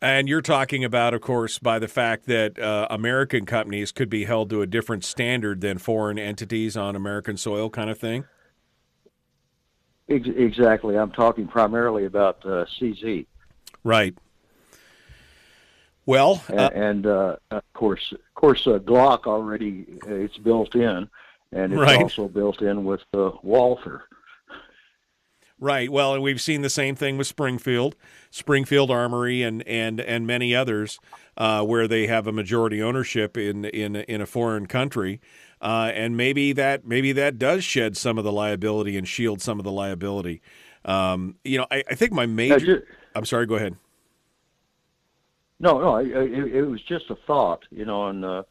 And you're talking about, of course, by the fact that American companies could be held to a different standard than foreign entities on American soil, kind of thing? Exactly. I'm talking primarily about CZ. Right. Well, of course, Glock already it's built in, and it's also built in with Walther. Right. Well, and we've seen the same thing with Springfield Armory, and many others, where they have a majority ownership in a foreign country, and maybe that does shed some of the liability and shield some of the liability. I think my major. I'm sorry. Go ahead. No, it was just a thought, and I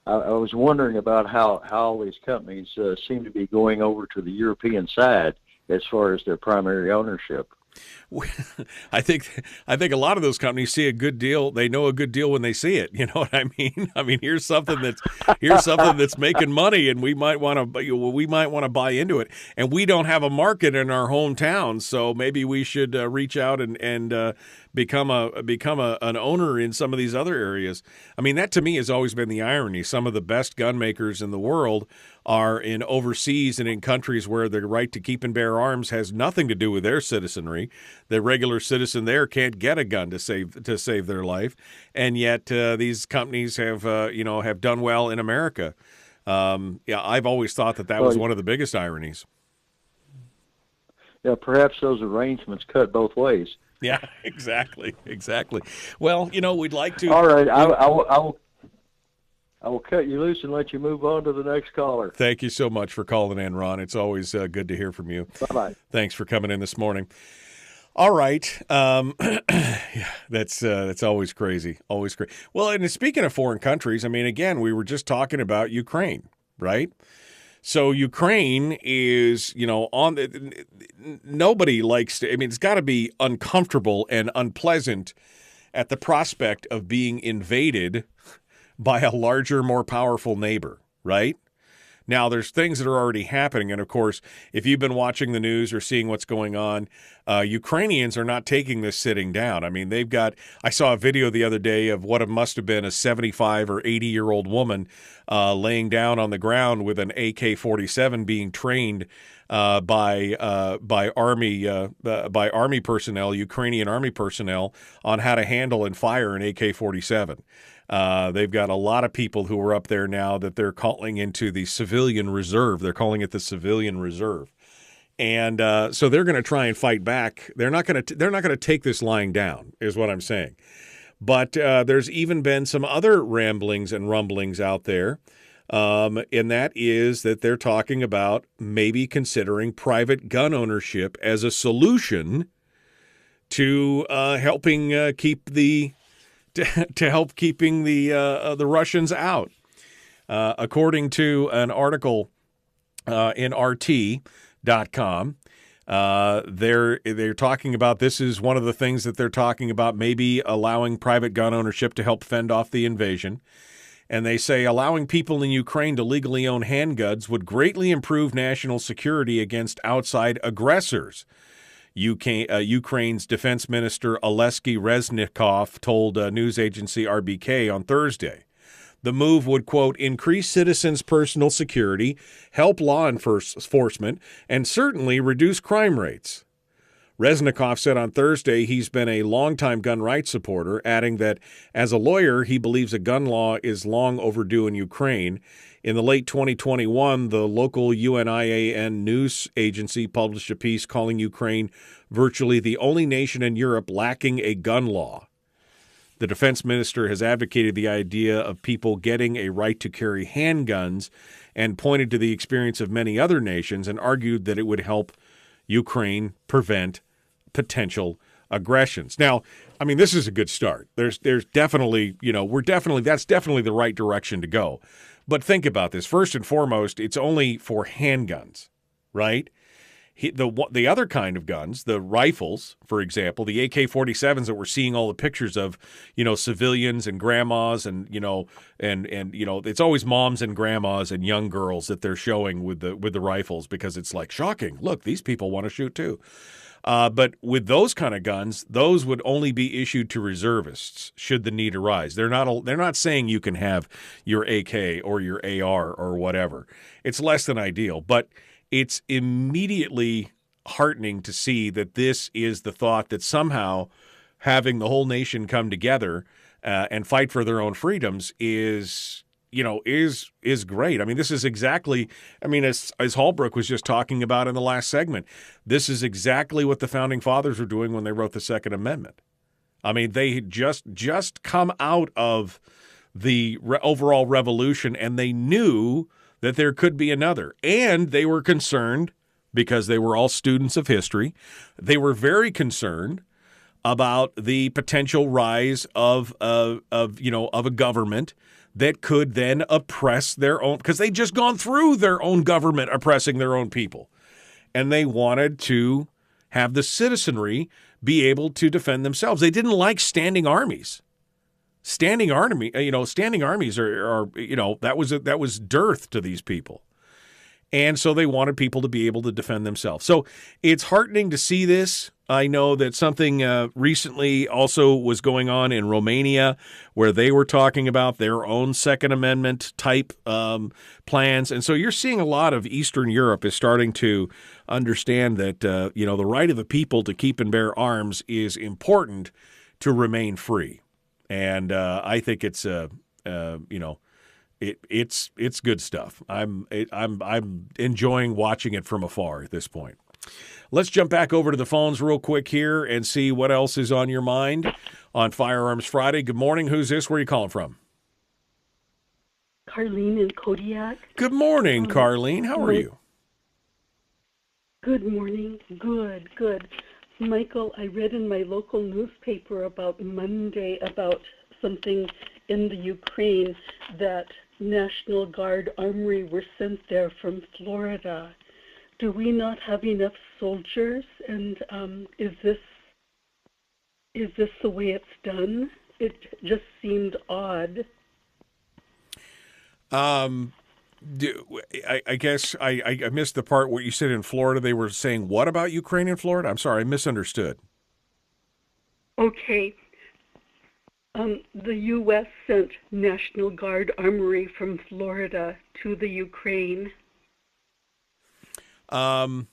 was wondering about how all these companies seem to be going over to the European side as far as their primary ownership. I think a lot of those companies see a good deal. They know a good deal when they see it. You know what I mean? I mean, here's something that's making money, and we might want to buy into it. And we don't have a market in our hometown, so maybe we should reach out and become an owner in some of these other areas. I mean, that to me has always been the irony. Some of the best gun makers in the world are in overseas and in countries where the right to keep and bear arms has nothing to do with their citizenry. The regular citizen there can't get a gun to save their life, and yet these companies have done well in America. I've always thought that was one of the biggest ironies. Yeah, perhaps those arrangements cut both ways. Yeah, exactly. Well, we'd like to. All right, I will cut you loose and let you move on to the next caller. Thank you so much for calling in, Ron. It's always good to hear from you. Bye-bye. Thanks for coming in this morning. All right. Yeah, that's always crazy. Always crazy. Well, and speaking of foreign countries, I mean, again, we were just talking about Ukraine, right? So Ukraine is, nobody likes to, I mean, it's got to be uncomfortable and unpleasant at the prospect of being invaded by a larger, more powerful neighbor, right? Now, there's things that are already happening. And, of course, if you've been watching the news or seeing what's going on, Ukrainians are not taking this sitting down. I mean, I saw a video the other day of what must have been a 75 or 80-year-old woman laying down on the ground with an AK-47 being trained by Army personnel, Ukrainian Army personnel, on how to handle and fire an AK-47. They've got a lot of people who are up there now that they're calling into the civilian reserve. They're calling it the civilian reserve. And so they're going to try and fight back. They're not going to take this lying down, is what I'm saying. But there's even been some other ramblings and rumblings out there, and that is that they're talking about maybe considering private gun ownership as a solution to helping keep the Russians out. According to an article in RT.com, they're talking about, this is one of the things that they're talking about, maybe allowing private gun ownership to help fend off the invasion. And they say allowing people in Ukraine to legally own handguns would greatly improve national security against outside aggressors. Ukraine's Defense Minister Oleksiy Reznikov told news agency RBK on Thursday. The move would, quote, increase citizens' personal security, help law enforcement, and certainly reduce crime rates. Reznikov said on Thursday he's been a longtime gun rights supporter, adding that as a lawyer, he believes a gun law is long overdue in Ukraine. In the late 2021, the local UNIAN news agency published a piece calling Ukraine virtually the only nation in Europe lacking a gun law. The defense minister has advocated the idea of people getting a right to carry handguns and pointed to the experience of many other nations and argued that it would help Ukraine prevent potential aggressions. Now, I mean, this is a good start. There's definitely, that's definitely the right direction to go. But think about this. First and foremost, it's only for handguns, right? The other kind of guns, the rifles, for example, the AK-47s that we're seeing all the pictures of, civilians and grandmas and it's always moms and grandmas and young girls that they're showing with the rifles because it's like shocking. Look, these people want to shoot too. But with those kind of guns, those would only be issued to reservists should the need arise. They're not saying you can have your AK or your AR or whatever. It's less than ideal, but it's immediately heartening to see that this is the thought that somehow having the whole nation come together and fight for their own freedoms is great. I mean, this is exactly, as Hallbrook was just talking about in the last segment, this is exactly what the founding fathers were doing when they wrote the Second Amendment. I mean, they had just come out of the overall revolution, and they knew that there could be another. And they were concerned, because they were all students of history, they were very concerned about the potential rise of a government that could then oppress their own, because they'd just gone through their own government oppressing their own people. And they wanted to have the citizenry be able to defend themselves. They didn't like standing armies. Standing armies are that was dearth to these people. And so they wanted people to be able to defend themselves. So it's heartening to see this. I know that something recently also was going on in Romania where they were talking about their own Second Amendment type plans. And so you're seeing a lot of Eastern Europe is starting to understand that, the right of the people to keep and bear arms is important to remain free. And I think it's it's good stuff. I'm enjoying watching it from afar at this point. Let's jump back over to the phones real quick here and see what else is on your mind on Firearms Friday. Good morning. Who's this? Where are you calling from? Carlene in Kodiak. Good morning, Carlene. How are you? Good morning. Good. Michael, I read in my local newspaper about Monday about something in the Ukraine that National Guard armory were sent there from Florida. Do we not have enough soldiers? And is this the way it's done? It just seemed odd. I guess I missed the part where you said in Florida they were saying what about Ukraine and Florida? I'm sorry, I misunderstood. Okay. The U.S. sent National Guard armory from Florida to the Ukraine. And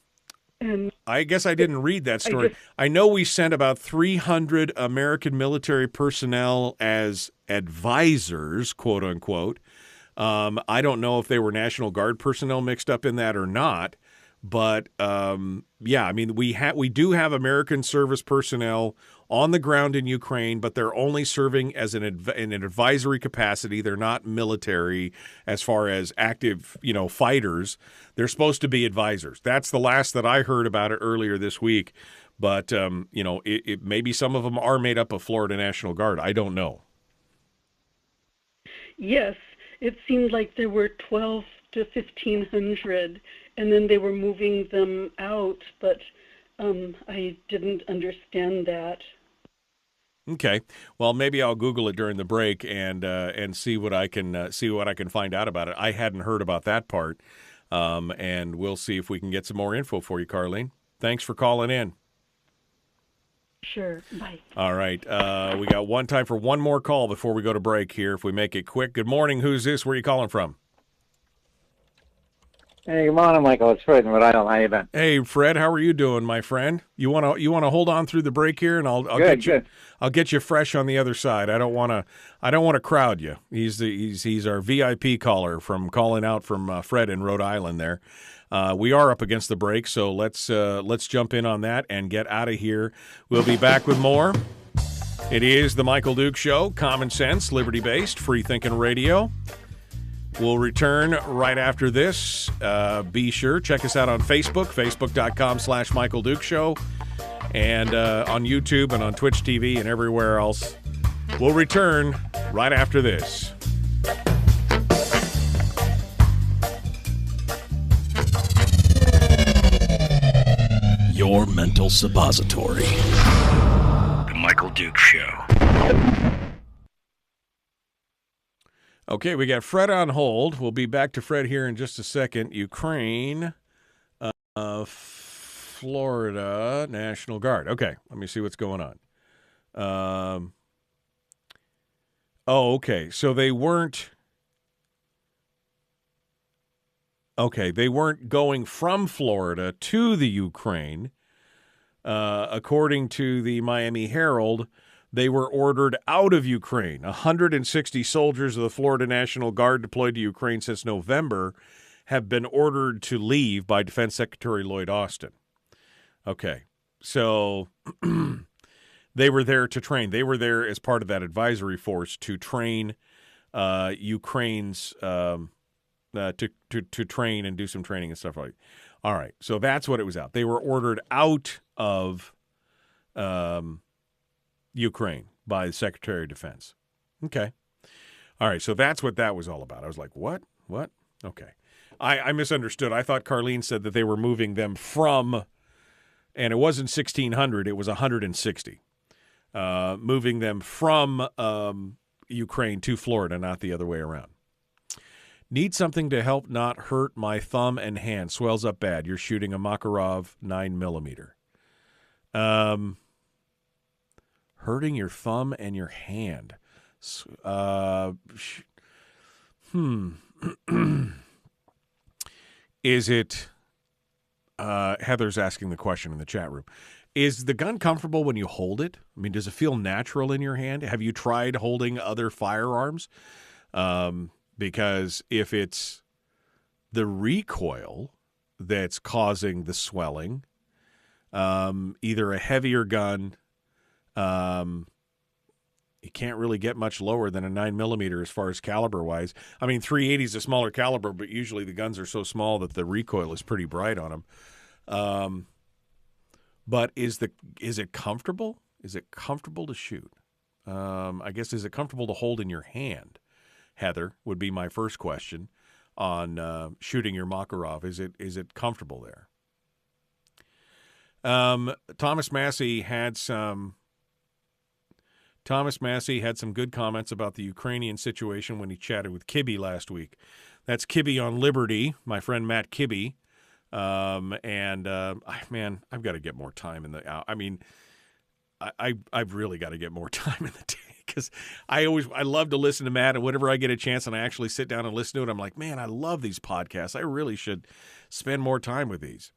I guess I didn't read that story. I know we sent about 300 American military personnel as advisors, quote unquote. I don't know if they were National Guard personnel mixed up in that or not, but we do have American service personnel on the ground in Ukraine, but they're only serving as in an advisory capacity. They're not military as far as active, fighters. They're supposed to be advisors. That's the last that I heard about it earlier this week. But, maybe some of them are made up of Florida National Guard. I don't know. Yes, it seemed like there were 12 to 1,500, and then they were moving them out, but I didn't understand that. Okay, well, maybe I'll Google it during the break and see what I can find out about it. I hadn't heard about that part, and we'll see if we can get some more info for you, Carlene. Thanks for calling in. Sure. Bye. All right, we got time for one more call before we go to break here. If we make it quick. Good morning. Who's this? Where are you calling from? Hey, good morning, Michael. It's Fred in Rhode Island. How you been? Hey, Fred, how are you doing, my friend? You want to hold on through the break here, and I'll get you fresh on the other side. I don't want to crowd you. He's our VIP caller from calling out from Fred in Rhode Island. There, we are up against the break, so let's jump in on that and get out of here. We'll be back with more. It is the Michael Duke Show, common sense, liberty-based, free-thinking radio. We'll return right after this. Be sure, check us out on Facebook, facebook.com/Michael Duke Show, and on YouTube and on Twitch TV and everywhere else. We'll return right after this. Your mental suppository. The Michael Duke Show. Okay, we got Fred on hold. We'll be back to Fred here in just a second. Ukraine, Florida National Guard. Okay, let me see what's going on. Okay, so they weren't going from Florida to the Ukraine. According to the Miami Herald, they were ordered out of Ukraine. 160 soldiers of the Florida National Guard deployed to Ukraine since November have been ordered to leave by Defense Secretary Lloyd Austin. Okay, so they were there to train. They were there as part of that advisory force to train Ukraine's to train and do some training and stuff like that. All right, so that's what it was out. They were ordered out of Ukraine by the Secretary of Defense. Okay. All right, so that's what that was all about. I was like, what? What? Okay. I misunderstood. I thought Carlene said that they were moving them from, and it wasn't 1,600, it was 160. Moving them from Ukraine to Florida, not the other way around. Need something to help not hurt my thumb and hand. Swells up bad. You're shooting a Makarov 9mm. Hurting your thumb and your hand. Is it, Heather's asking the question in the chat room, is the gun comfortable when you hold it? I mean, does it feel natural in your hand? Have you tried holding other firearms? Because if it's the recoil that's causing the swelling, either a heavier gun, you can't really get much lower than a 9mm as far as caliber-wise. I mean, 380 is a smaller caliber, but usually the guns are so small that the recoil is pretty bright on them. But is it comfortable? Is it comfortable to shoot? I guess, is it comfortable to hold in your hand? Heather, would be my first question on shooting your Makarov. Is it comfortable there? Thomas Massey had some good comments about the Ukrainian situation when he chatted with Kibbe last week. That's Kibbe on Liberty, my friend Matt Kibbe. Man, I've got to get more time in the. I mean, I've really got to get more time in the day because I love to listen to Matt, and whenever I get a chance and I actually sit down and listen to it, I'm like, man, I love these podcasts. I really should spend more time with these.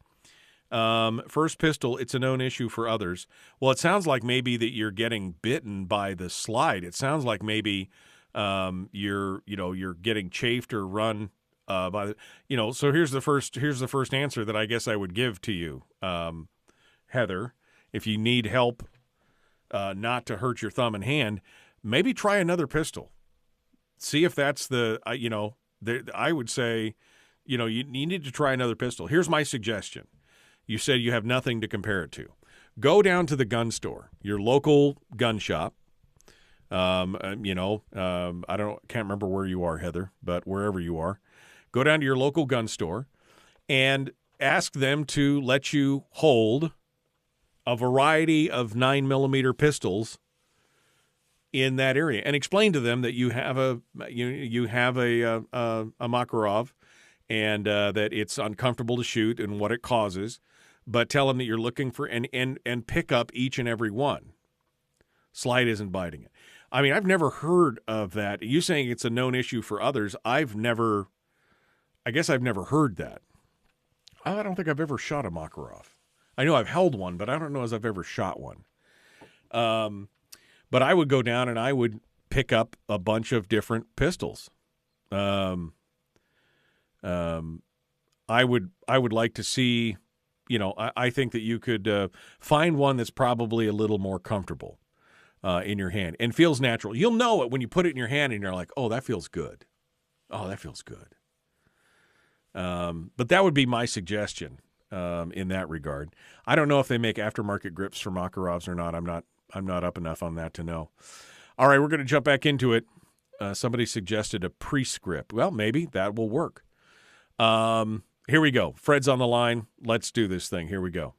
First pistol, it's a known issue for others. Well, it sounds like maybe that you're getting bitten by the slide. It sounds like maybe you're getting chafed or run by the, so here's the first answer that I guess I would give to you, Heather. If you need help not to hurt your thumb and hand, maybe try another pistol. See if that's the I would say, you need to try another pistol. Here's my suggestion. You said you have nothing to compare it to. Go down to the gun store, your local gun shop. I can't remember where you are, Heather, but wherever you are, go down to your local gun store and ask them to let you hold a variety of 9mm pistols in that area, and explain to them that you have a Makarov, and that it's uncomfortable to shoot and what it causes. But tell them that you're looking for and pick up each and every one. Slide isn't biting it. I mean, I've never heard of that. You saying it's a known issue for others. I've never heard that. I don't think I've ever shot a Makarov. I know I've held one, but I don't know as I've ever shot one. But I would go down and I would pick up a bunch of different pistols. I would like to see, I think that you could find one that's probably a little more comfortable in your hand and feels natural. You'll know it when you put it in your hand and you're like, oh, that feels good. Oh, that feels good. But that would be my suggestion in that regard. I don't know if they make aftermarket grips for Makarovs or not. I'm not up enough on that to know. All right, we're going to jump back into it. Somebody suggested a pre-script. Well, maybe that will work. Here we go. Fred's on the line. Let's do this thing. Here we go.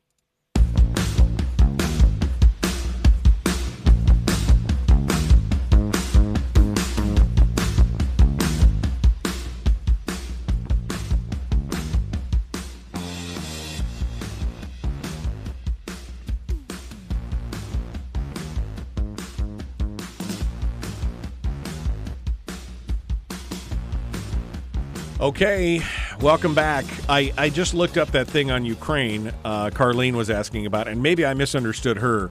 Okay, welcome back. I just looked up that thing on Ukraine Carlene was asking about, and maybe I misunderstood her,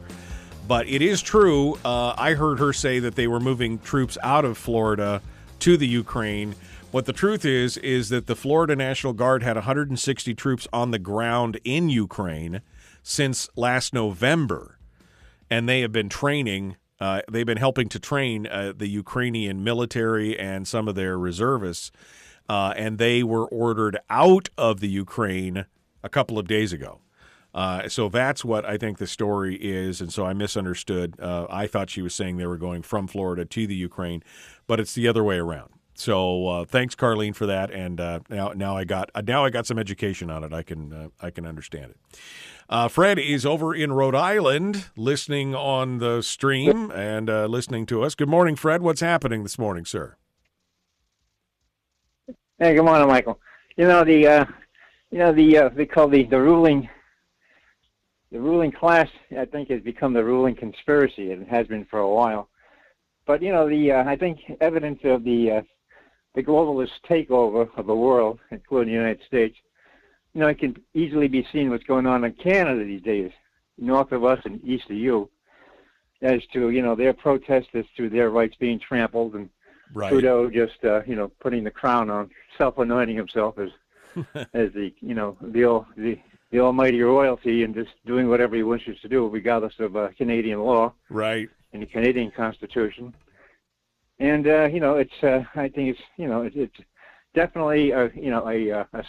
but it is true. I heard her say that they were moving troops out of Florida to the Ukraine. What the truth is that the Florida National Guard had 160 troops on the ground in Ukraine since last November, and they have been training. They've been helping to train the Ukrainian military and some of their reservists. And they were ordered out of the Ukraine a couple of days ago. So that's what I think the story is, and so I misunderstood. I thought she was saying they were going from Florida to the Ukraine, but it's the other way around. So thanks, Carlene, for that. And now I got some education on it. I can understand it. Fred is over in Rhode Island, listening on the stream and listening to us. Good morning, Fred. What's happening this morning, sir? Hey, good morning, Michael. They call the ruling class, I think, has become the ruling conspiracy. It has been for a while. But I think evidence of the globalist takeover of the world, including the United States, it can easily be seen what's going on in Canada these days, north of us and east of you, as to their protesters to their rights being trampled, and right. Trudeau just putting the crown on, self-anointing himself as the almighty royalty, and just doing whatever he wishes to do, regardless of Canadian law, right, and the Canadian Constitution. And it's I think it's definitely a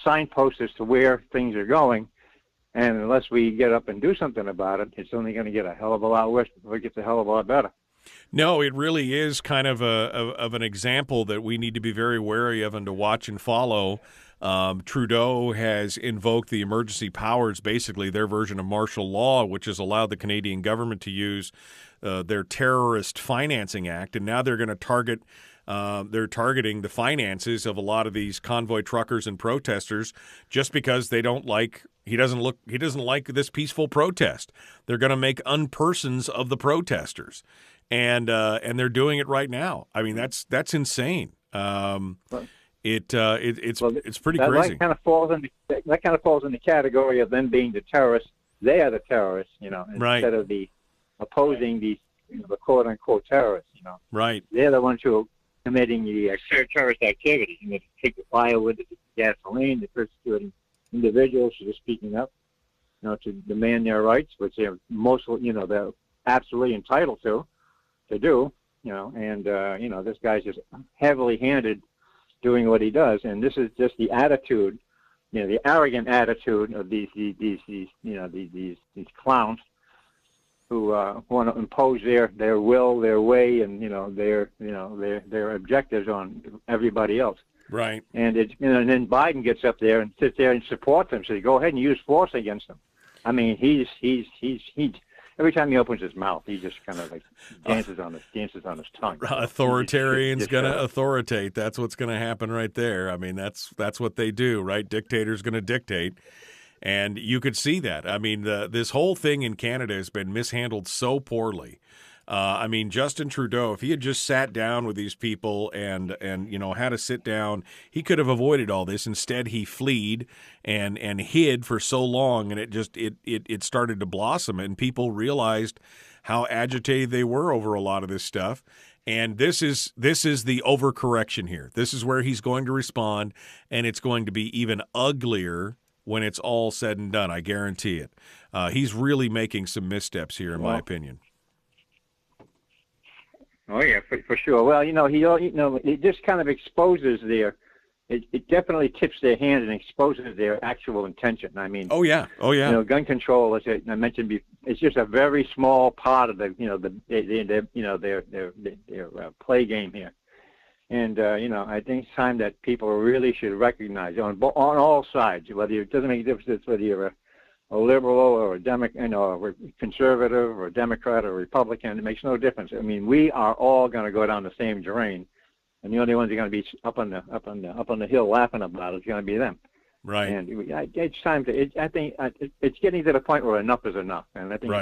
signpost as to where things are going. And unless we get up and do something about it, it's only going to get a hell of a lot worse before it gets a hell of a lot better. No, it really is kind of an example that we need to be very wary of and to watch and follow. Trudeau has invoked the emergency powers, basically their version of martial law, which has allowed the Canadian government to use their terrorist financing act, and now they're going to target. They're targeting the finances of a lot of these convoy truckers and protesters just because they don't like. He doesn't like this peaceful protest. They're going to make unpersons of the protesters. And they're doing it right now. I mean, that's insane. It's pretty crazy. That kind of falls in the category of them being the terrorists. They are the terrorists, instead of the opposing the quote unquote terrorists. Right. They're the ones who are committing the terrorist activity. To take the firewood, the gasoline, the persecuting individuals who are speaking up, to demand their rights, which they're they're absolutely entitled to do, and this guy's just heavily handed doing what he does, and this is just the attitude, the arrogant attitude of these clowns who want to impose their will, their way, and their objectives on everybody else. Right. And and then Biden gets up there and sits there and supports them, says, "Go ahead and use force against them." I mean, he's every time he opens his mouth, he just kind of like dances on his tongue. Authoritarian's going to authoritate. That's what's going to happen right there. I mean, that's what they do, right? Dictator's going to dictate. And you could see that. I mean, this whole thing in Canada has been mishandled so poorly. I mean, Justin Trudeau, if he had just sat down with these people and had to sit down, he could have avoided all this. Instead, he fled and hid for so long, and it started to blossom, and people realized how agitated they were over a lot of this stuff. And this is the overcorrection here. This is where he's going to respond, and it's going to be even uglier when it's all said and done. I guarantee it. He's really making some missteps here, in my opinion. Oh yeah, for sure. Well, it just kind of exposes it definitely tips their hand and exposes their actual intention. I mean, oh yeah. Gun control, as I mentioned before, it's just a very small part of their play game here. And I think it's time that people really should recognize on all sides, it doesn't make a difference whether you're a liberal or a Democrat, a conservative or a Democrat or a Republican. It makes no difference. I mean, we are all going to go down the same drain, and the only ones who are going to be up on the hill laughing about it is going to be them. Right. And it's time to. I think it's getting to the point where enough is enough, and I think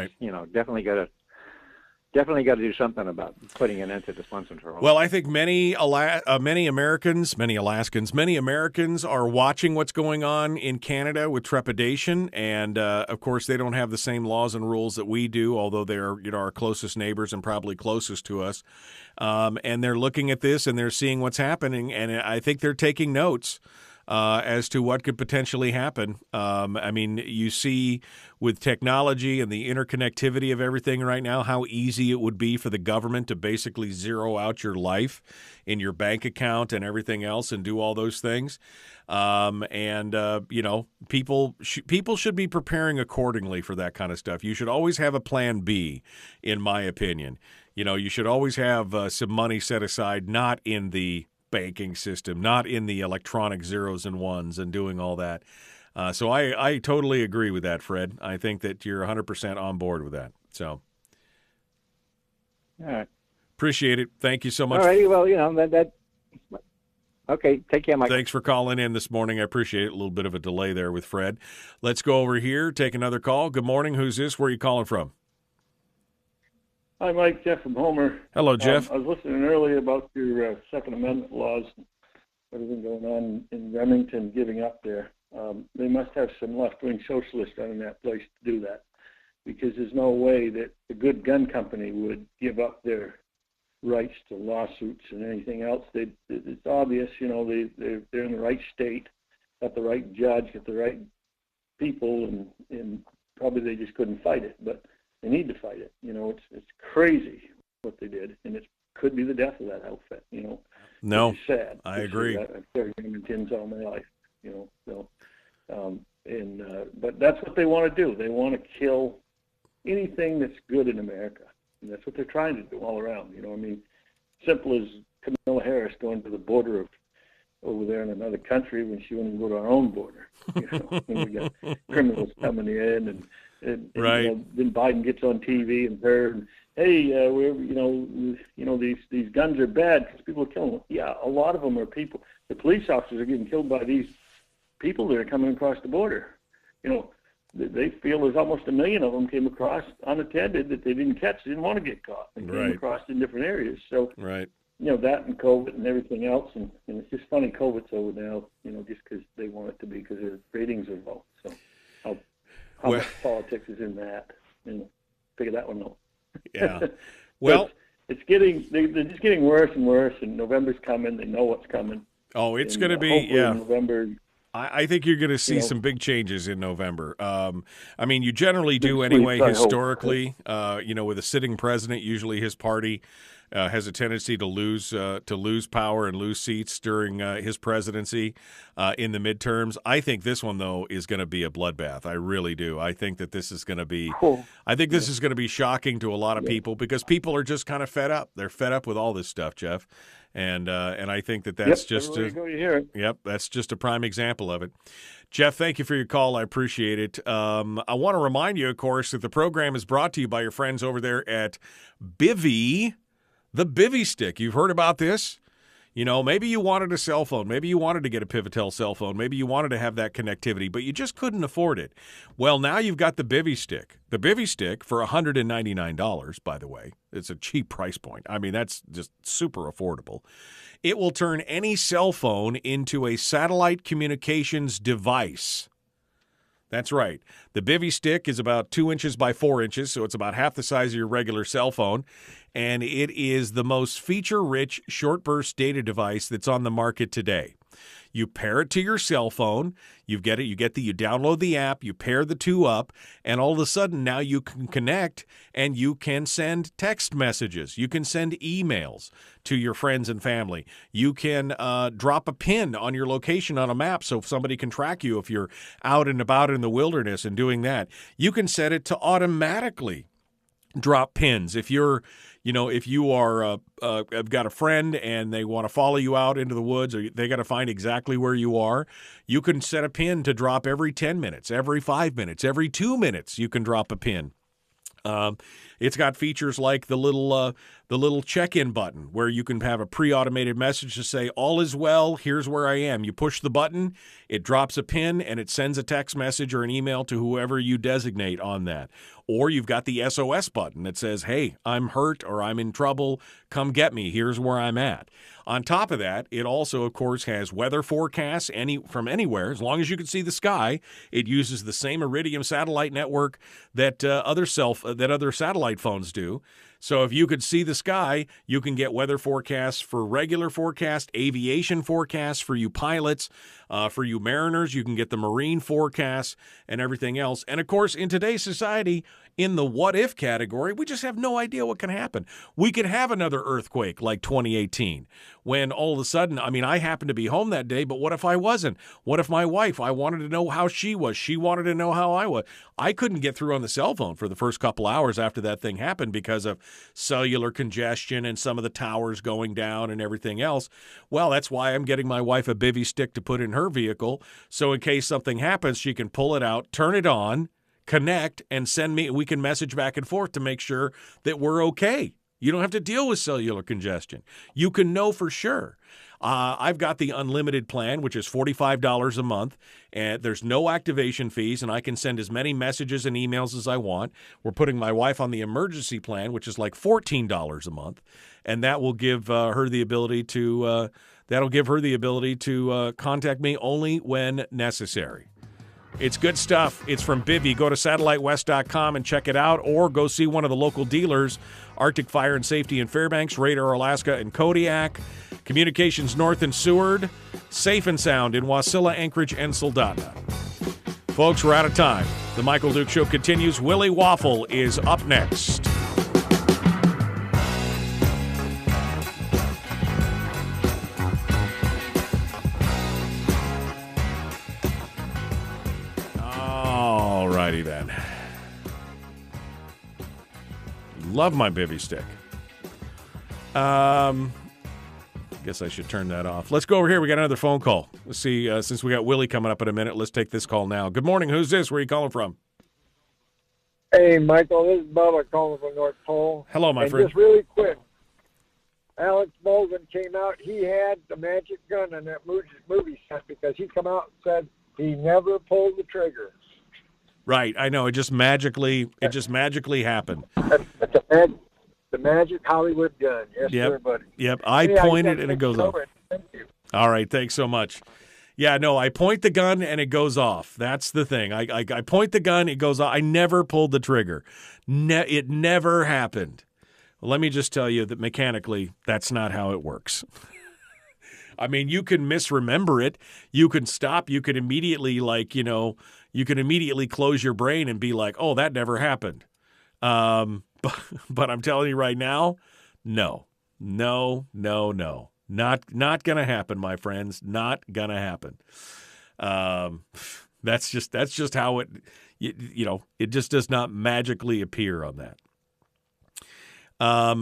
definitely got to do something about putting an end to this once and for all. Well, I think many Americans are watching what's going on in Canada with trepidation, and of course they don't have the same laws and rules that we do, although they're our closest neighbors and probably closest to us. And they're looking at this and they're seeing what's happening, and I think they're taking notes as to what could potentially happen. I mean, you see with technology and the interconnectivity of everything right now, how easy it would be for the government to basically zero out your life in your bank account and everything else and do all those things. People should be preparing accordingly for that kind of stuff. You should always have a plan B, in my opinion. You should always have some money set aside, not in the banking system, not in the electronic zeros and ones and doing all that. So I totally agree with that, Fred. I think that you're 100% on board with that. So all right. Appreciate it. Thank you so much. All righty. Well, okay. Take care, Mike. Thanks for calling in this morning. I appreciate it. A little bit of a delay there with Fred. Let's go over here, take another call. Good morning. Who's this? Where are you calling from? Hi, Mike. Jeff from Homer. Hello, Jeff. I was listening earlier about your Second Amendment laws, everything going on in Remington, giving up there. They must have some left-wing socialists running that place to do that, because there's no way that a good gun company would give up their rights to lawsuits and anything else. It's obvious, they're in the right state, got the right judge, got the right people, and probably they just couldn't fight it, but they need to fight it. It's crazy what they did, and it could be the death of that outfit. No, it's sad. I agree. I've carried Remingtons all my life. But that's what they want to do. They want to kill anything that's good in America, and that's what they're trying to do all around. Simple as Kamala Harris going to the border of over there in another country when she wouldn't go to our own border. When we got criminals coming in, and right. Then Biden gets on TV and hey, these guns are bad because people are killing them. Yeah, a lot of them are people. The police officers are getting killed by these people that are coming across the border. They feel there's almost 1 million of them came across unattended that they didn't catch. They didn't want to get caught. They came across in different areas. So, right. That and COVID and everything else. And it's just funny COVID's over now, just because they want it to be, because their ratings are low. So how much politics is in that? Figure that one out. Yeah. Well, they're just getting worse and worse, and November's coming. They know what's coming. Oh, it's going to be, November. I think you're going to see some big changes in November. You generally do anyway, historically. With a sitting president, usually his party has a tendency to lose power and lose seats during his presidency in the midterms. I think this one, though, is going to be a bloodbath. I really do. I think that this is going to be cool. I think this is going to be shocking to a lot of people, because people are just kind of fed up. They're fed up with all this stuff, Jeff. And I think that's that's just a prime example of it. Jeff, thank you for your call. I appreciate it. I want to remind you, of course, that the program is brought to you by your friends over there at Bivy, the Bivy Stick. You've heard about this? You know, maybe you wanted a cell phone. Maybe you wanted to get a Pivotel cell phone. Maybe you wanted to have that connectivity, but you just couldn't afford it. Well, now you've got the Bivy Stick. The Bivy Stick for $199, by the way. It's a cheap price point. I mean, that's just super affordable. It will turn any cell phone into a satellite communications device. That's right. The Bivy Stick is about 2 inches by 4 inches, so it's about half the size of your regular cell phone, and it is the most feature-rich short-burst data device that's on the market today. You pair it to your cell phone, you download the app, you pair the two up, and all of a sudden now you can connect and you can send text messages. You can send emails to your friends and family. You can drop a pin on your location on a map so somebody can track you if you're out and about in the wilderness and doing that. You can set it to automatically drop pins. If you are have got a friend and they want to follow you out into the woods, or they got to find exactly where you are, you can set a pin to drop every 10 minutes, every 5 minutes, every 2 minutes. You can drop a pin. It's got features like the little check-in button where you can have a pre-automated message to say, all is well, here's where I am. You push the button, it drops a pin, and it sends a text message or an email to whoever you designate on that. Or you've got the SOS button that says, hey, I'm hurt or I'm in trouble, come get me, here's where I'm at. On top of that, it also, of course, has weather forecasts from anywhere. As long as you can see the sky, it uses the same Iridium satellite network that other satellite phones do. So if you could see the sky, you can get weather forecasts for regular forecast, aviation forecasts for you pilots, for you mariners. You can get the marine forecasts and everything else. And, of course, in today's society, in the what-if category, we just have no idea what can happen. We could have another earthquake like 2018 when all of a sudden, I mean, I happened to be home that day, but what if I wasn't? What if my wife, I wanted to know how she was. She wanted to know how I was. I couldn't get through on the cell phone for the first couple hours after that thing happened because of cellular congestion and some of the towers going down and everything else. Well, that's why I'm getting my wife a Bivy Stick to put in her vehicle, so in case something happens, she can pull it out, turn it on, connect, and send me. We can message back and forth to make sure that we're okay. You don't have to deal with cellular congestion. You can know for sure. I've got the unlimited plan, which is $45 a month, and there's no activation fees, and I can send as many messages and emails as I want. We're putting my wife on the emergency plan, which is like $14 a month, and that will give her the ability to contact me only when necessary. It's good stuff. It's from Bivy. Go to satellitewest.com and check it out, or go see one of the local dealers, Arctic Fire and Safety in Fairbanks, Radar Alaska and Kodiak, Communications North in Seward, Safe and Sound in Wasilla, Anchorage, and Soldotna. Folks, we're out of time. The Michael Duke Show continues. Willie Waffle is up next. Alrighty then. Love my Bivy Stick. Guess I should turn that off. Let's go over here. We got another phone call. Let's see, since we got Willie coming up in a minute, let's take this call now. Good morning. Who's this? Where are you calling from? Hey, Michael. This is Bubba calling from North Pole. Hello, my friend. Just really quick. Alex Baldwin came out. He had the magic gun in that movie set because he come out and said he never pulled the trigger. Right, I know. It just magically happened. That's the magic Hollywood gun. Yes, yep. sir, buddy. Yep, I point it and it goes off. Thank you. All right, thanks so much. Yeah, no, I point the gun and it goes off. That's the thing. I point the gun, it goes off. I never pulled the trigger. It never happened. Well, let me just tell you that mechanically, that's not how it works. I mean, you can misremember it. You can stop. You could immediately, you can immediately close your brain and be like, oh, that never happened. But I'm telling you right now, no. Not going to happen, my friends. Not going to happen. That's just how it, it just does not magically appear on that. I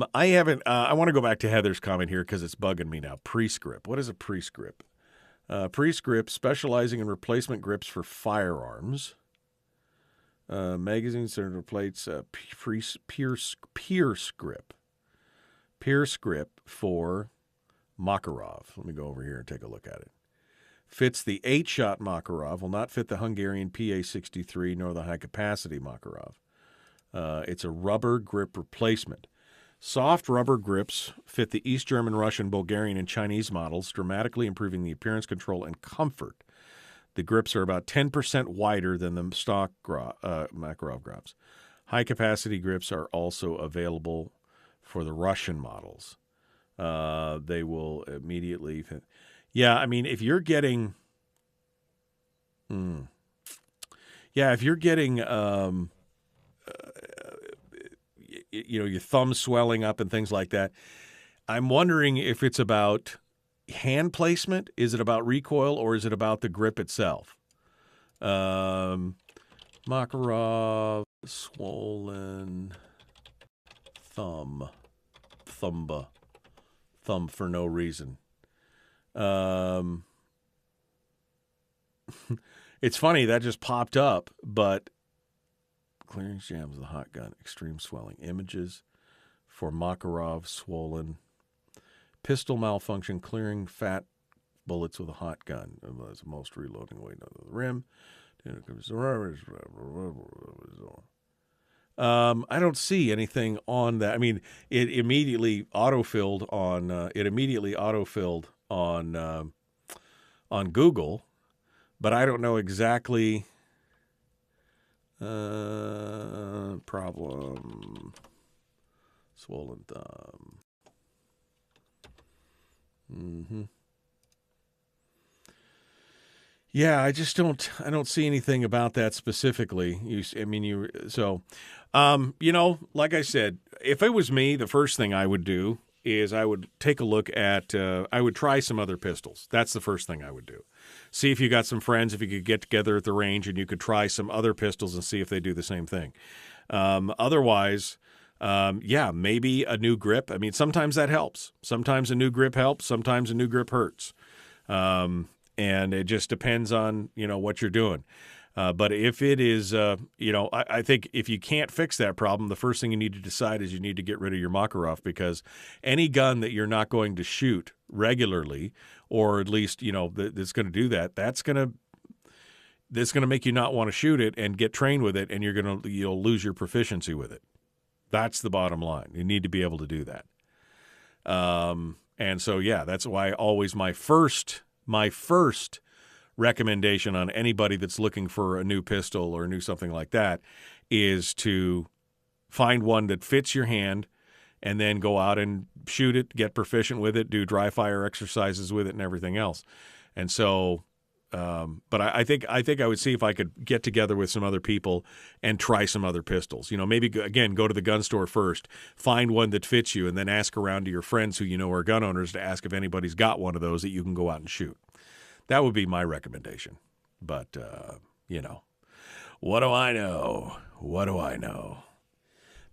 want to go back to Heather's comment here because it's bugging me now. Prescript. What is a prescript? Prescript, specializing in replacement grips for firearms. Magazine cylinder plates, peer script for Makarov. Let me go over here and take a look at it. Fits the 8-shot Makarov, will not fit the Hungarian PA-63 nor the high-capacity Makarov. It's a rubber grip replacement. Soft rubber grips fit the East German, Russian, Bulgarian, and Chinese models, dramatically improving the appearance, control, and comfort. The grips are about 10% wider than the stock Makarov grips. High-capacity grips are also available for the Russian models. They will immediately fit. Yeah, I mean, if you're getting, your thumb swelling up and things like that, I'm wondering if it's about hand placement, is it about recoil, or is it about the grip itself? Makarov, swollen thumb for no reason. It's funny, that just popped up, but clearing jams, the hot gun, extreme swelling. Images for Makarov, swollen. Pistol malfunction, clearing fat bullets with a hot gun. That's most reloading weight under the rim. I don't see anything on that. I mean, it immediately autofilled on Google, but I don't know exactly. Problem, swollen thumb. Yeah, I don't see anything about that specifically. Like I said, if it was me, the first thing I would do is I would take a look at, I would try some other pistols. That's the first thing I would do. See if you got some friends, if you could get together at the range and you could try some other pistols and see if they do the same thing. Otherwise, maybe a new grip. I mean, sometimes that helps. Sometimes a new grip helps. Sometimes a new grip hurts. And it just depends on, what you're doing. But if it is, I think if you can't fix that problem, the first thing you need to decide is you need to get rid of your Makarov, because any gun that you're not going to shoot regularly, or at least, that's going to do that, that's going to make you not want to shoot it and get trained with it, and you'll lose your proficiency with it. That's the bottom line. You need to be able to do that. And so, that's why always my first recommendation on anybody that's looking for a new pistol or a new something like that is to find one that fits your hand and then go out and shoot it, get proficient with it, do dry fire exercises with it and everything else. And so, but I think I would see if I could get together with some other people and try some other pistols. Maybe, again, go to the gun store first, find one that fits you, and then ask around to your friends who are gun owners to ask if anybody's got one of those that you can go out and shoot. That would be my recommendation. But, what do I know? What do I know?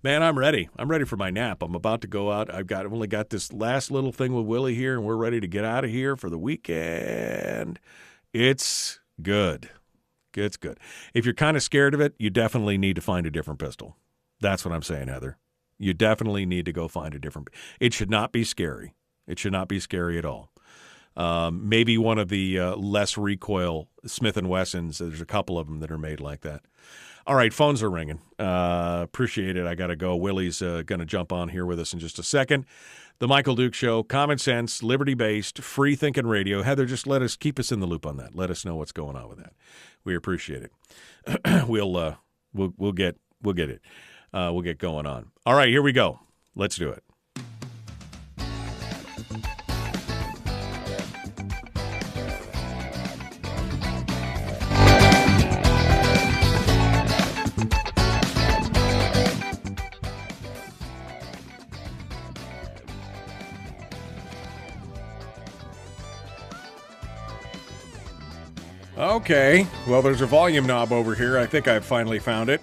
Man, I'm ready. I'm ready for my nap. I'm about to go out. I've only got this last little thing with Willie here, and we're ready to get out of here for the weekend. It's good. It's good. If you're kind of scared of it, you definitely need to find a different pistol. That's what I'm saying, Heather. You definitely need to go find a different. It should not be scary. It should not be scary at all. Maybe one of the less recoil Smith & Wessons. There's a couple of them that are made like that. All right, phones are ringing. Appreciate it. I got to go. Willie's going to jump on here with us in just a second. The Michael Duke Show, common sense, liberty-based, free-thinking radio. Heather, just keep us in the loop on that. Let us know what's going on with that. We appreciate it. We'll get it. We'll get going on. All right, here we go. Let's do it. Okay, well, there's a volume knob over here. I think I've finally found it.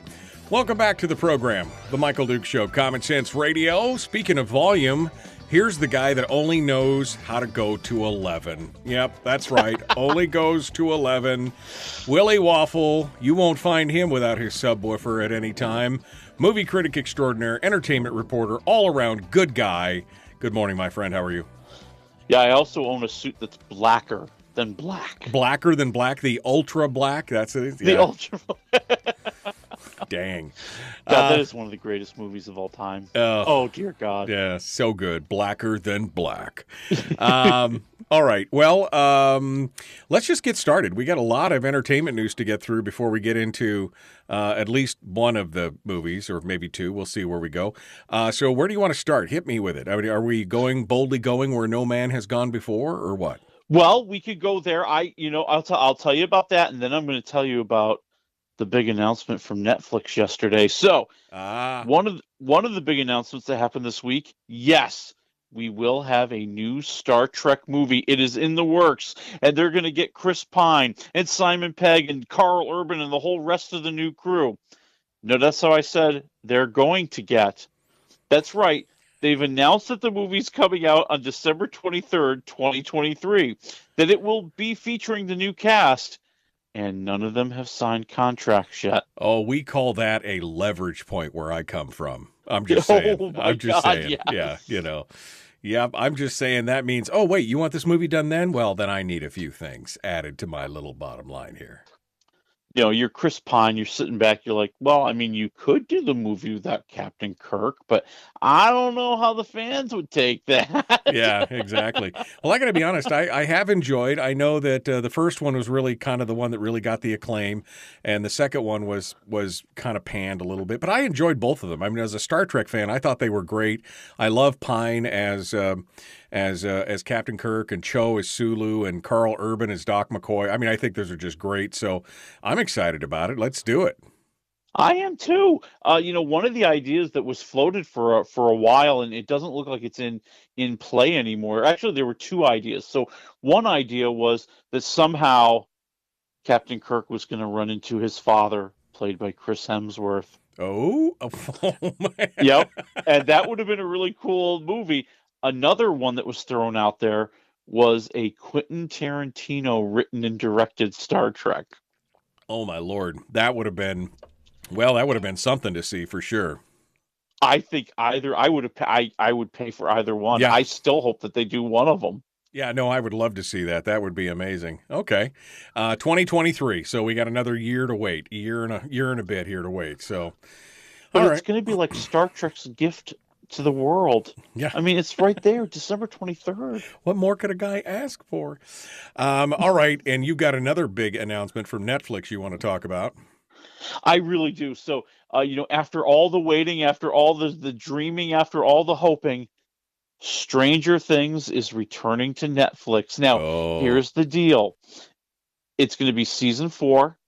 Welcome back to the program, The Michael Duke Show, Common Sense Radio. Speaking of volume, here's the guy that only knows how to go to 11. Yep, that's right. Only goes to 11. Willie Waffle. You won't find him without his subwoofer at any time. Movie critic extraordinaire, entertainment reporter, all-around good guy. Good morning, my friend. How are you? Yeah, I also own a suit that's blacker than black. Blacker than black, the ultra black. That's it. Yeah. The ultra. Dang. God, that is one of the greatest movies of all time. Oh, dear God. Yeah, so good. Blacker than black. All right. Well, let's just get started. We got a lot of entertainment news to get through before we get into at least one of the movies, or maybe two. We'll see where we go. So where do you want to start? Hit me with it. I mean, are we boldly going where no man has gone before, or what? Well, we could go there. I'll tell you about that, and then I'm going to tell you about the big announcement from Netflix yesterday. So, one of the big announcements that happened this week, yes, we will have a new Star Trek movie. It is in the works, and they're going to get Chris Pine and Simon Pegg and Carl Urban and the whole rest of the new crew. No, that's how I said they're going to get. That's right. They've announced that the movie's coming out on December 23rd, 2023, that it will be featuring the new cast. And none of them have signed contracts yet. Oh, we call that a leverage point where I come from. I'm just saying. I'm just saying. Yes. Yeah, Yeah, I'm just saying that means, oh, wait, you want this movie done then? Well, then I need a few things added to my little bottom line here. You're Chris Pine, you're sitting back, you're like, well, I mean, you could do the movie without Captain Kirk, but I don't know how the fans would take that. Yeah, exactly. Well, I got to be honest, I have enjoyed. I know that the first one was really kind of the one that really got the acclaim, and the second one was kind of panned a little bit, but I enjoyed both of them. I mean, as a Star Trek fan, I thought they were great. I love Pine as Captain Kirk, and Cho as Sulu, and Carl Urban as Doc McCoy. I mean, I think those are just great. So I'm excited about it. Let's do it. I am too. One of the ideas that was floated for a while, and it doesn't look like it's in play anymore. Actually, there were two ideas. So one idea was that somehow Captain Kirk was going to run into his father, played by Chris Hemsworth. Oh man. Yep. And that would have been a really cool movie. Another one that was thrown out there was a Quentin Tarantino written and directed Star Trek. Oh my Lord. That would have been something to see for sure. I think I would pay for either one. Yeah. I still hope that they do one of them. Yeah, no, I would love to see that. That would be amazing. Okay. 2023. So we got another year to wait. A year and a bit here to wait. So but it's going to be like Star Trek's gift to the world. Yeah. I mean, it's right there, December 23rd. What more could a guy ask for? All right, and you've got another big announcement from Netflix you want to talk about. I really do. So, after all the waiting, after all the dreaming, after all the hoping, Stranger Things is returning to Netflix. Now, Here's the deal. It's going to be season 4.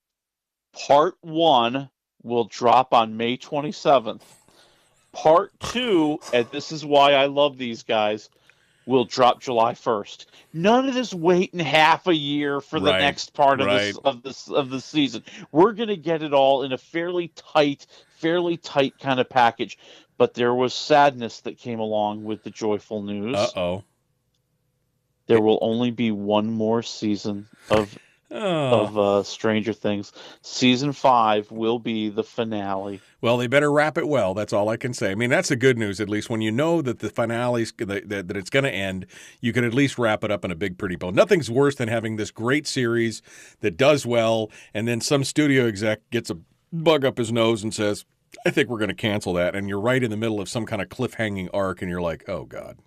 Part 1 will drop on May 27th. Part 2, and this is why I love these guys, will drop July 1st. None of this waiting half a year for the next part of the season. We're going to get it all in a fairly tight kind of package. But there was sadness that came along with the joyful news. Uh-oh. There will only be one more season of Stranger Things. Season 5 will be the finale. Well, they better wrap it well. That's all I can say. I mean, that's the good news, at least. When you know that the finale's that it's going to end, you can at least wrap it up in a big, pretty bow. Nothing's worse than having this great series that does well, and then some studio exec gets a bug up his nose and says, I think we're going to cancel that. And you're right in the middle of some kind of cliffhanging arc, and you're like, oh, God,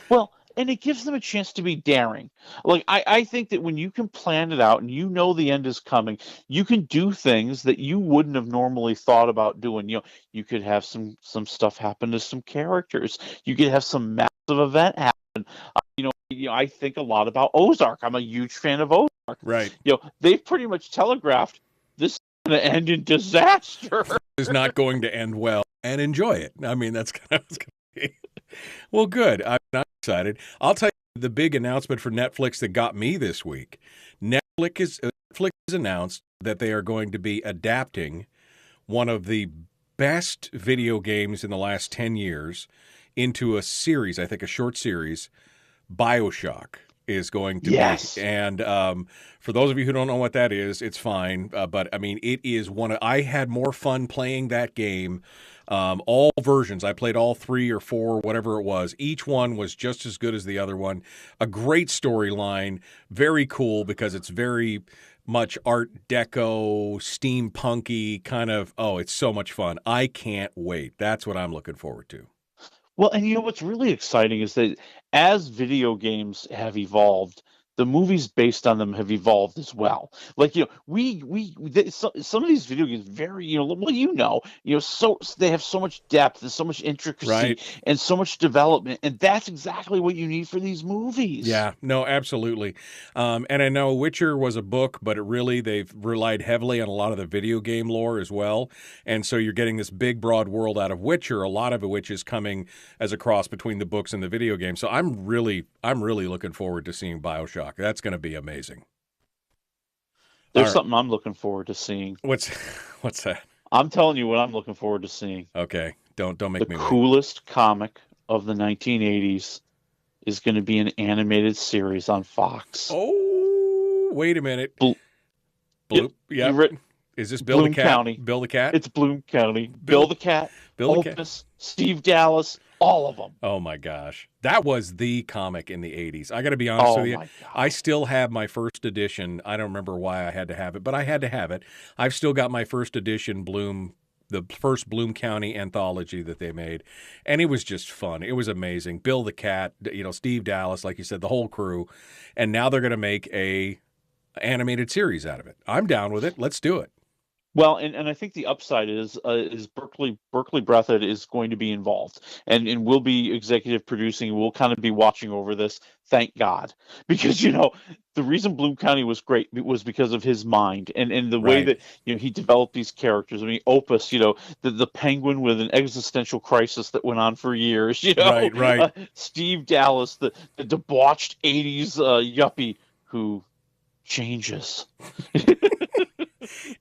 Well, and it gives them a chance to be daring. Like, I think that when you can plan it out and you know the end is coming, you can do things that you wouldn't have normally thought about doing. You could have some stuff happen to some characters. You could have some massive event happen. I think a lot about Ozark. I'm a huge fan of Ozark. Right. They've pretty much telegraphed this is going to end in disaster. Is not going to end well, and enjoy it. I mean, that's kind of well, good. I'm not excited. I'll tell you the big announcement for Netflix that got me this week. Netflix has announced that they are going to be adapting one of the best video games in the last 10 years into a series, I think a short series, BioShock. Is going to be. And for those of you who don't know what that is, it's fine. But I mean, it is I had more fun playing that game All versions. I played all 3 or 4, whatever it was. Each one was just as good as the other one. A great storyline. Very cool because it's very much Art Deco, steampunky kind of. Oh, it's so much fun. I can't wait. That's what I'm looking forward to. Well, and you know what's really exciting is that as video games have evolved, the movies based on them have evolved as well. Like, you know, some of these video games very, so they have so much depth and so much intricacy and so much development, and that's exactly what you need for these movies. Yeah, no, absolutely. And I know Witcher was a book, but they've relied heavily on a lot of the video game lore as well. And so you're getting this big, broad world out of Witcher, a lot of it which is coming as a cross between the books and the video game. So I'm really looking forward to seeing BioShock. That's going to be amazing. There's something I'm looking forward to seeing. What's that? I'm telling you what I'm looking forward to seeing. Okay, don't make me wait. The coolest comic of the 1980s is going to be an animated series on Fox. Oh, wait a minute. Bloop. Yeah. Is this Bill Bloom the Cat? County. Bill the Cat? It's Bloom County. Bill the Cat. Opus, Steve Dallas, all of them. Oh my gosh. That was the comic in the 80s. I got to be honest with you. My God. I still have my first edition. I don't remember why I had to have it, but I had to have it. I've still got my first edition the first Bloom County anthology that they made, and it was just fun. It was amazing. Bill the Cat, Steve Dallas, like you said, the whole crew, and now they're going to make a animated series out of it. I'm down with it. Let's do it. Well, and I think the upside is Berkeley Breathitt is going to be involved, and we'll be executive producing. We'll kind of be watching over this. Thank God, because the reason Bloom County was great was because of his mind and the way that he developed these characters. I mean, Opus, the penguin with an existential crisis that went on for years. Right. Steve Dallas, the debauched '80s yuppie who changes.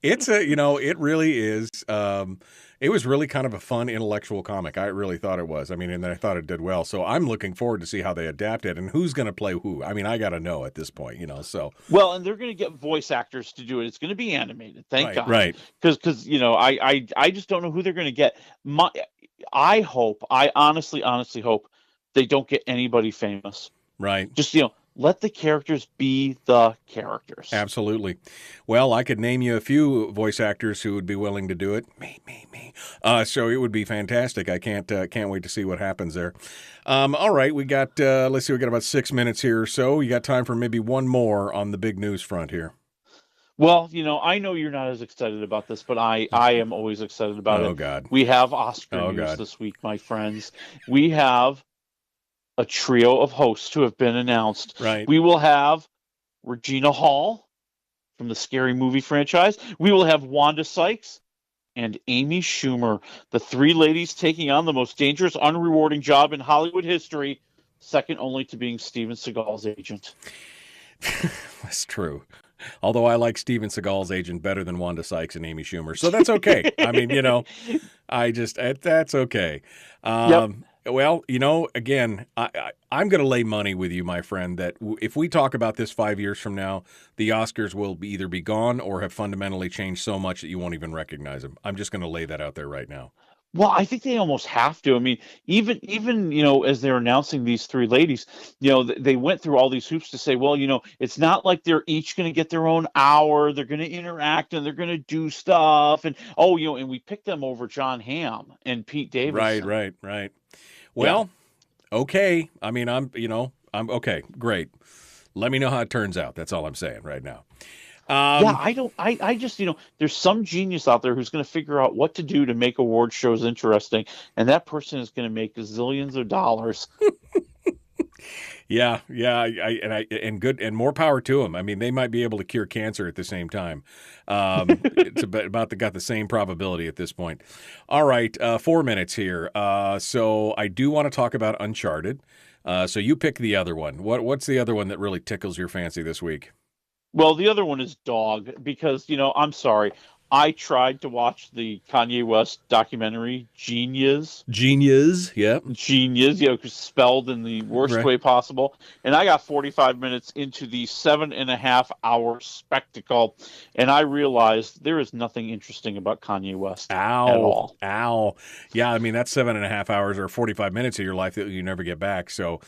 It's it really is. It was really kind of a fun intellectual comic. I really thought it was. I mean, and I thought it did well. So I'm looking forward to see how they adapt it and who's going to play who. I mean, I got to know at this point, so. Well, and they're going to get voice actors to do it. It's going to be animated. Thank God. Right. Because I just don't know who they're going to get. I honestly hope they don't get anybody famous. Right. Just, let the characters be the characters. Absolutely. Well, I could name you a few voice actors who would be willing to do it. Me. So it would be fantastic. I can't wait to see what happens there. All right, we got let's see, we got about 6 minutes here or so. You got time for maybe one more on the big news front here. Well, I know you're not as excited about this, but I am always excited about it. Oh God. We have Oscar news this week, my friends. We have a trio of hosts who have been announced. Right. We will have Regina Hall from the Scary Movie franchise. We will have Wanda Sykes and Amy Schumer, the 3 ladies taking on the most dangerous, unrewarding job in Hollywood history, second only to being Steven Seagal's agent. That's true. Although I like Steven Seagal's agent better than Wanda Sykes and Amy Schumer. So that's okay. I mean, that's okay. Yep. Well, again, I'm going to lay money with you, my friend, that if we talk about this 5 years from now, the Oscars will either be gone or have fundamentally changed so much that you won't even recognize them. I'm just going to lay that out there right now. Well, I think they almost have to. I mean, even as they're announcing these 3 ladies, they went through all these hoops to say, well, it's not like they're each going to get their own hour. They're going to interact and they're going to do stuff. And, and we picked them over John Hamm and Pete Davidson. Right. Well, okay. I mean, I'm okay. Great. Let me know how it turns out. That's all I'm saying right now. I just, there's some genius out there who's going to figure out what to do to make award shows interesting. And that person is going to make zillions of dollars. Yeah. And more power to them. I mean, they might be able to cure cancer at the same time. It's got the same probability at this point. All right, 4 minutes here. So I do want to talk about Uncharted. So you pick the other one. What's the other one that really tickles your fancy this week? Well, the other one is Dog because, I'm sorry. I tried to watch the Kanye West documentary, Genius. Genius, yep. Genius, spelled in the worst way possible. And I got 45 minutes into the 7.5-hour spectacle, and I realized there is nothing interesting about Kanye West at all. Ow. Yeah, I mean, that's 7.5 hours or 45 minutes of your life that you never get back, so...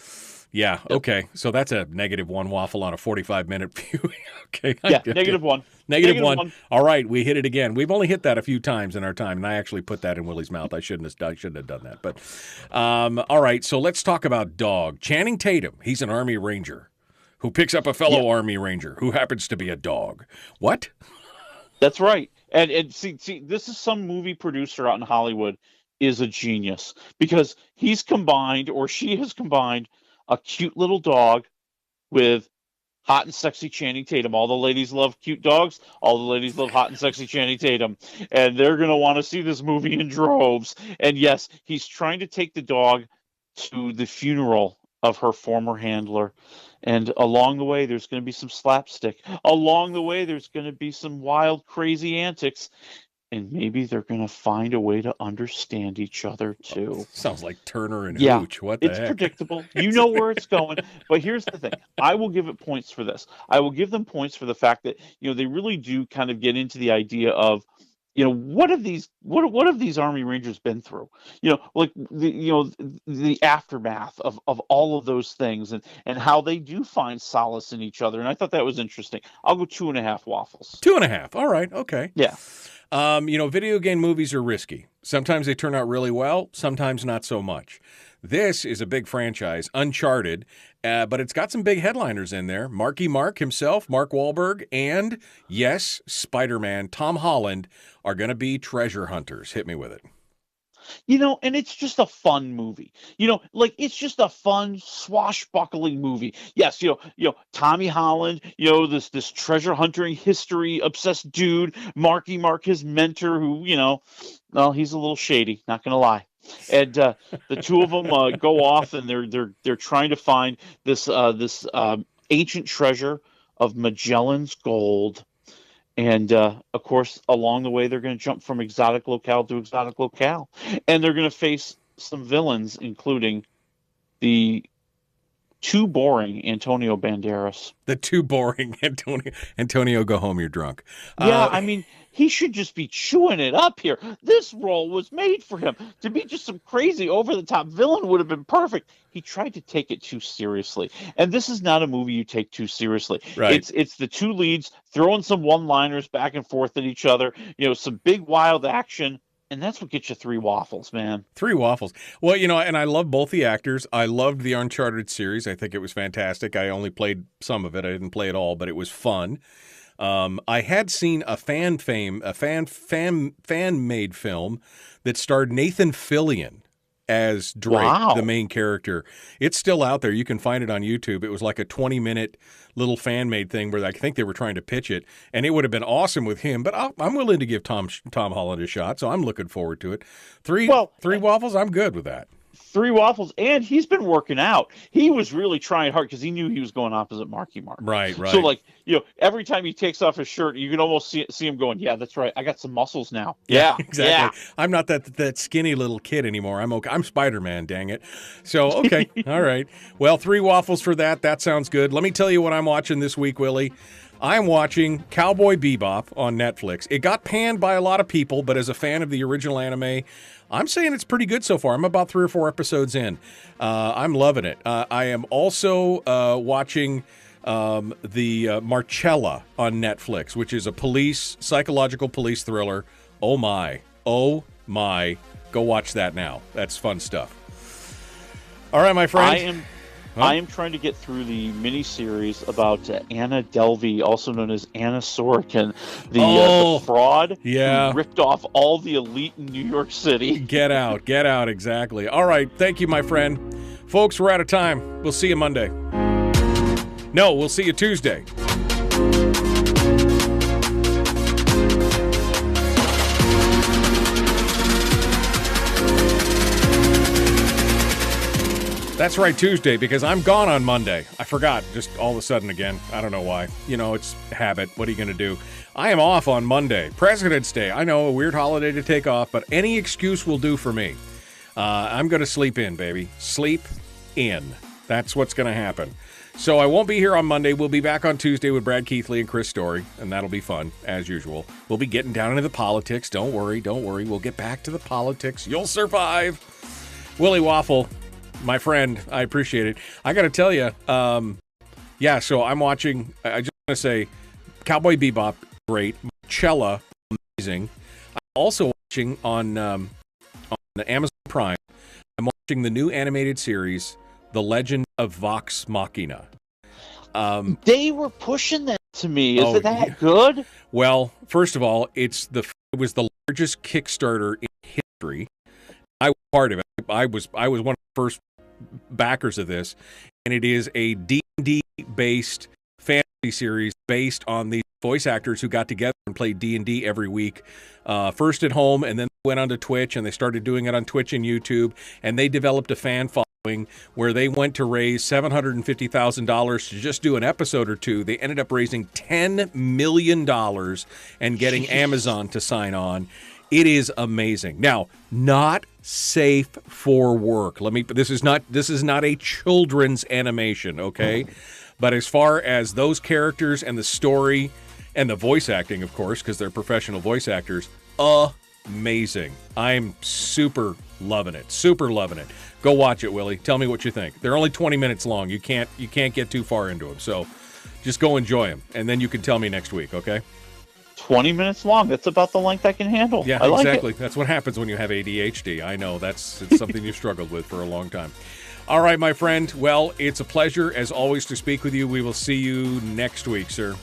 Yeah, okay. So that's a -1 waffle on a 45-minute view. Okay. Yeah, -1. Negative one. All right, we hit it again. We've only hit that a few times in our time, and I actually put that in Willie's mouth. I shouldn't have done that. But all right, so let's talk about dog. Channing Tatum, he's an Army Ranger who picks up a fellow Army Ranger who happens to be a dog. What? That's right. And see, this is some movie producer out in Hollywood is a genius because he's combined, or she has combined, a cute little dog with hot and sexy Channing Tatum. All the ladies love cute dogs. All the ladies love hot and sexy Channing Tatum. And they're going to want to see this movie in droves. And yes, he's trying to take the dog to the funeral of her former handler. And along the way, there's going to be some slapstick. Along the way, there's going to be some wild, crazy antics. And maybe they're going to find a way to understand each other, too. Sounds like Turner and Hooch. What the heck? It's predictable. You know where it's going. But here's the thing. I will give it points for this. I will give them points for the fact that, they really do kind of get into the idea of, what have these Army Rangers been through? The aftermath of all of those things and how they do find solace in each other. And I thought that was interesting. I'll go 2.5 waffles. 2.5. All right. Okay. Yeah. Video game movies are risky. Sometimes they turn out really well, sometimes not so much. This is a big franchise, Uncharted, but it's got some big headliners in there. Marky Mark himself, Mark Wahlberg, and, yes, Spider-Man, Tom Holland, are going to be treasure hunters. Hit me with it. And it's just a fun movie. It's just a fun swashbuckling movie. Yes, Tommy Holland, this treasure hunting history obsessed dude, Marky Mark, his mentor, who, he's a little shady, not gonna lie. And the two of them go off and they're trying to find this ancient treasure of Magellan's gold. And, of course, along the way, they're going to jump from exotic locale to exotic locale. And they're going to face some villains, including the too boring Antonio Banderas. The too boring Antonio, go home, you're drunk. Yeah, he should just be chewing it up here. This role was made for him. To be just some crazy, over-the-top villain would have been perfect. He tried to take it too seriously. And this is not a movie you take too seriously. Right. It's the two leads throwing some one-liners back and forth at each other, some big, wild action. And that's what gets you 3 waffles, man. 3 waffles. Well, and I love both the actors. I loved the Uncharted series. I think it was fantastic. I only played some of it. I didn't play it all, but it was fun. I had seen a fan-made film that starred Nathan Fillion as Drake, the main character. It's still out there. You can find it on YouTube. It was like a 20-minute little fan-made thing where I think they were trying to pitch it, and it would have been awesome with him. But I'm willing to give Tom Holland a shot, so I'm looking forward to it. 3 waffles, I'm good with that. 3 waffles, and he's been working out. He was really trying hard because he knew he was going opposite Marky Mark. Right. So, every time he takes off his shirt, you can almost see him going, yeah, that's right. I got some muscles now. Yeah, exactly. Yeah. I'm not that skinny little kid anymore. I'm okay. I'm Spider-Man, dang it. So, okay. All right. Well, 3 waffles for that. That sounds good. Let me tell you what I'm watching this week, Willie. I'm watching Cowboy Bebop on Netflix. It got panned by a lot of people, but as a fan of the original anime, I'm saying it's pretty good so far. I'm about 3 or 4 episodes in. I'm loving it. I am also watching the Marcella on Netflix, which is a psychological police thriller. Oh my. Go watch that now. That's fun stuff. All right, my friend. I am trying to get through the miniseries about Anna Delvey, also known as Anna Sorokin, the fraud who ripped off all the elite in New York City. Get out, exactly. All right, thank you, my friend. Folks, we're out of time. We'll see you Monday. No, we'll see you Tuesday. That's right, Tuesday, because I'm gone on Monday. I forgot just all of a sudden again. I don't know why. You know, it's habit. What are you going to do? I am off on Monday. President's Day. I know, a weird holiday to take off, but any excuse will do for me. I'm going to sleep in, baby. Sleep in. That's what's going to happen. So I won't be here on Monday. We'll be back on Tuesday with Brad Keithley and Chris Story, and that'll be fun, as usual. We'll be getting down into the politics. Don't worry. We'll get back to the politics. You'll survive. Willie Waffle, my friend, I appreciate it. I got to tell you, so I'm watching, I just want to say, Cowboy Bebop, great. Marcella, amazing. I'm also watching on Amazon Prime, I'm watching the new animated series, The Legend of Vox Machina. They were pushing that to me. Is it that good? Well, first of all, it was the largest Kickstarter in history. I was part of it. I was one of the first backers of this, and it is a D&D based fantasy series based on these voice actors who got together and played D&D every week, first at home, and then went onto Twitch, and they started doing it on Twitch and YouTube, and they developed a fan following where they went to raise $750,000 to just do an episode or two. They ended up raising $10 million and getting Amazon to sign on. It is amazing. Now, not safe for work. This is not a children's animation, okay? But as far as those characters and the story and the voice acting, of course, because they're professional voice actors, amazing. I'm super loving it. Go watch it, Willie. Tell me what you think. They're only 20 minutes long. You can't get too far into them. So just go enjoy them, and then you can tell me next week, okay? 20 minutes long. That's about the length I can handle. Yeah, I like exactly. It. That's what happens when you have ADHD. I know. It's something you've struggled with for a long time. All right, my friend. Well, it's a pleasure, as always, to speak with you. We will see you next week, sir.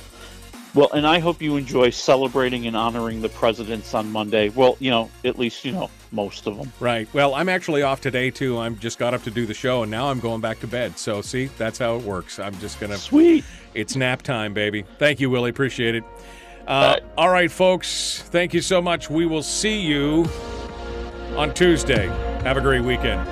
Well, and I hope you enjoy celebrating and honoring the presidents on Monday. Well, at least, most of them. Right. Well, I'm actually off today, too. I'm just got up to do the show, and now I'm going back to bed. So, see, that's how it works. I'm just going to... Sweet. It's nap time, baby. Thank you, Willie. Appreciate it. All right, folks. Thank you so much. We will see you on Tuesday. Have a great weekend.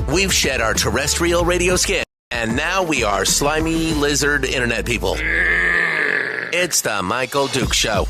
We've shed our terrestrial radio skin, and now we are slimy lizard internet people. It's the Michael Dukes Show.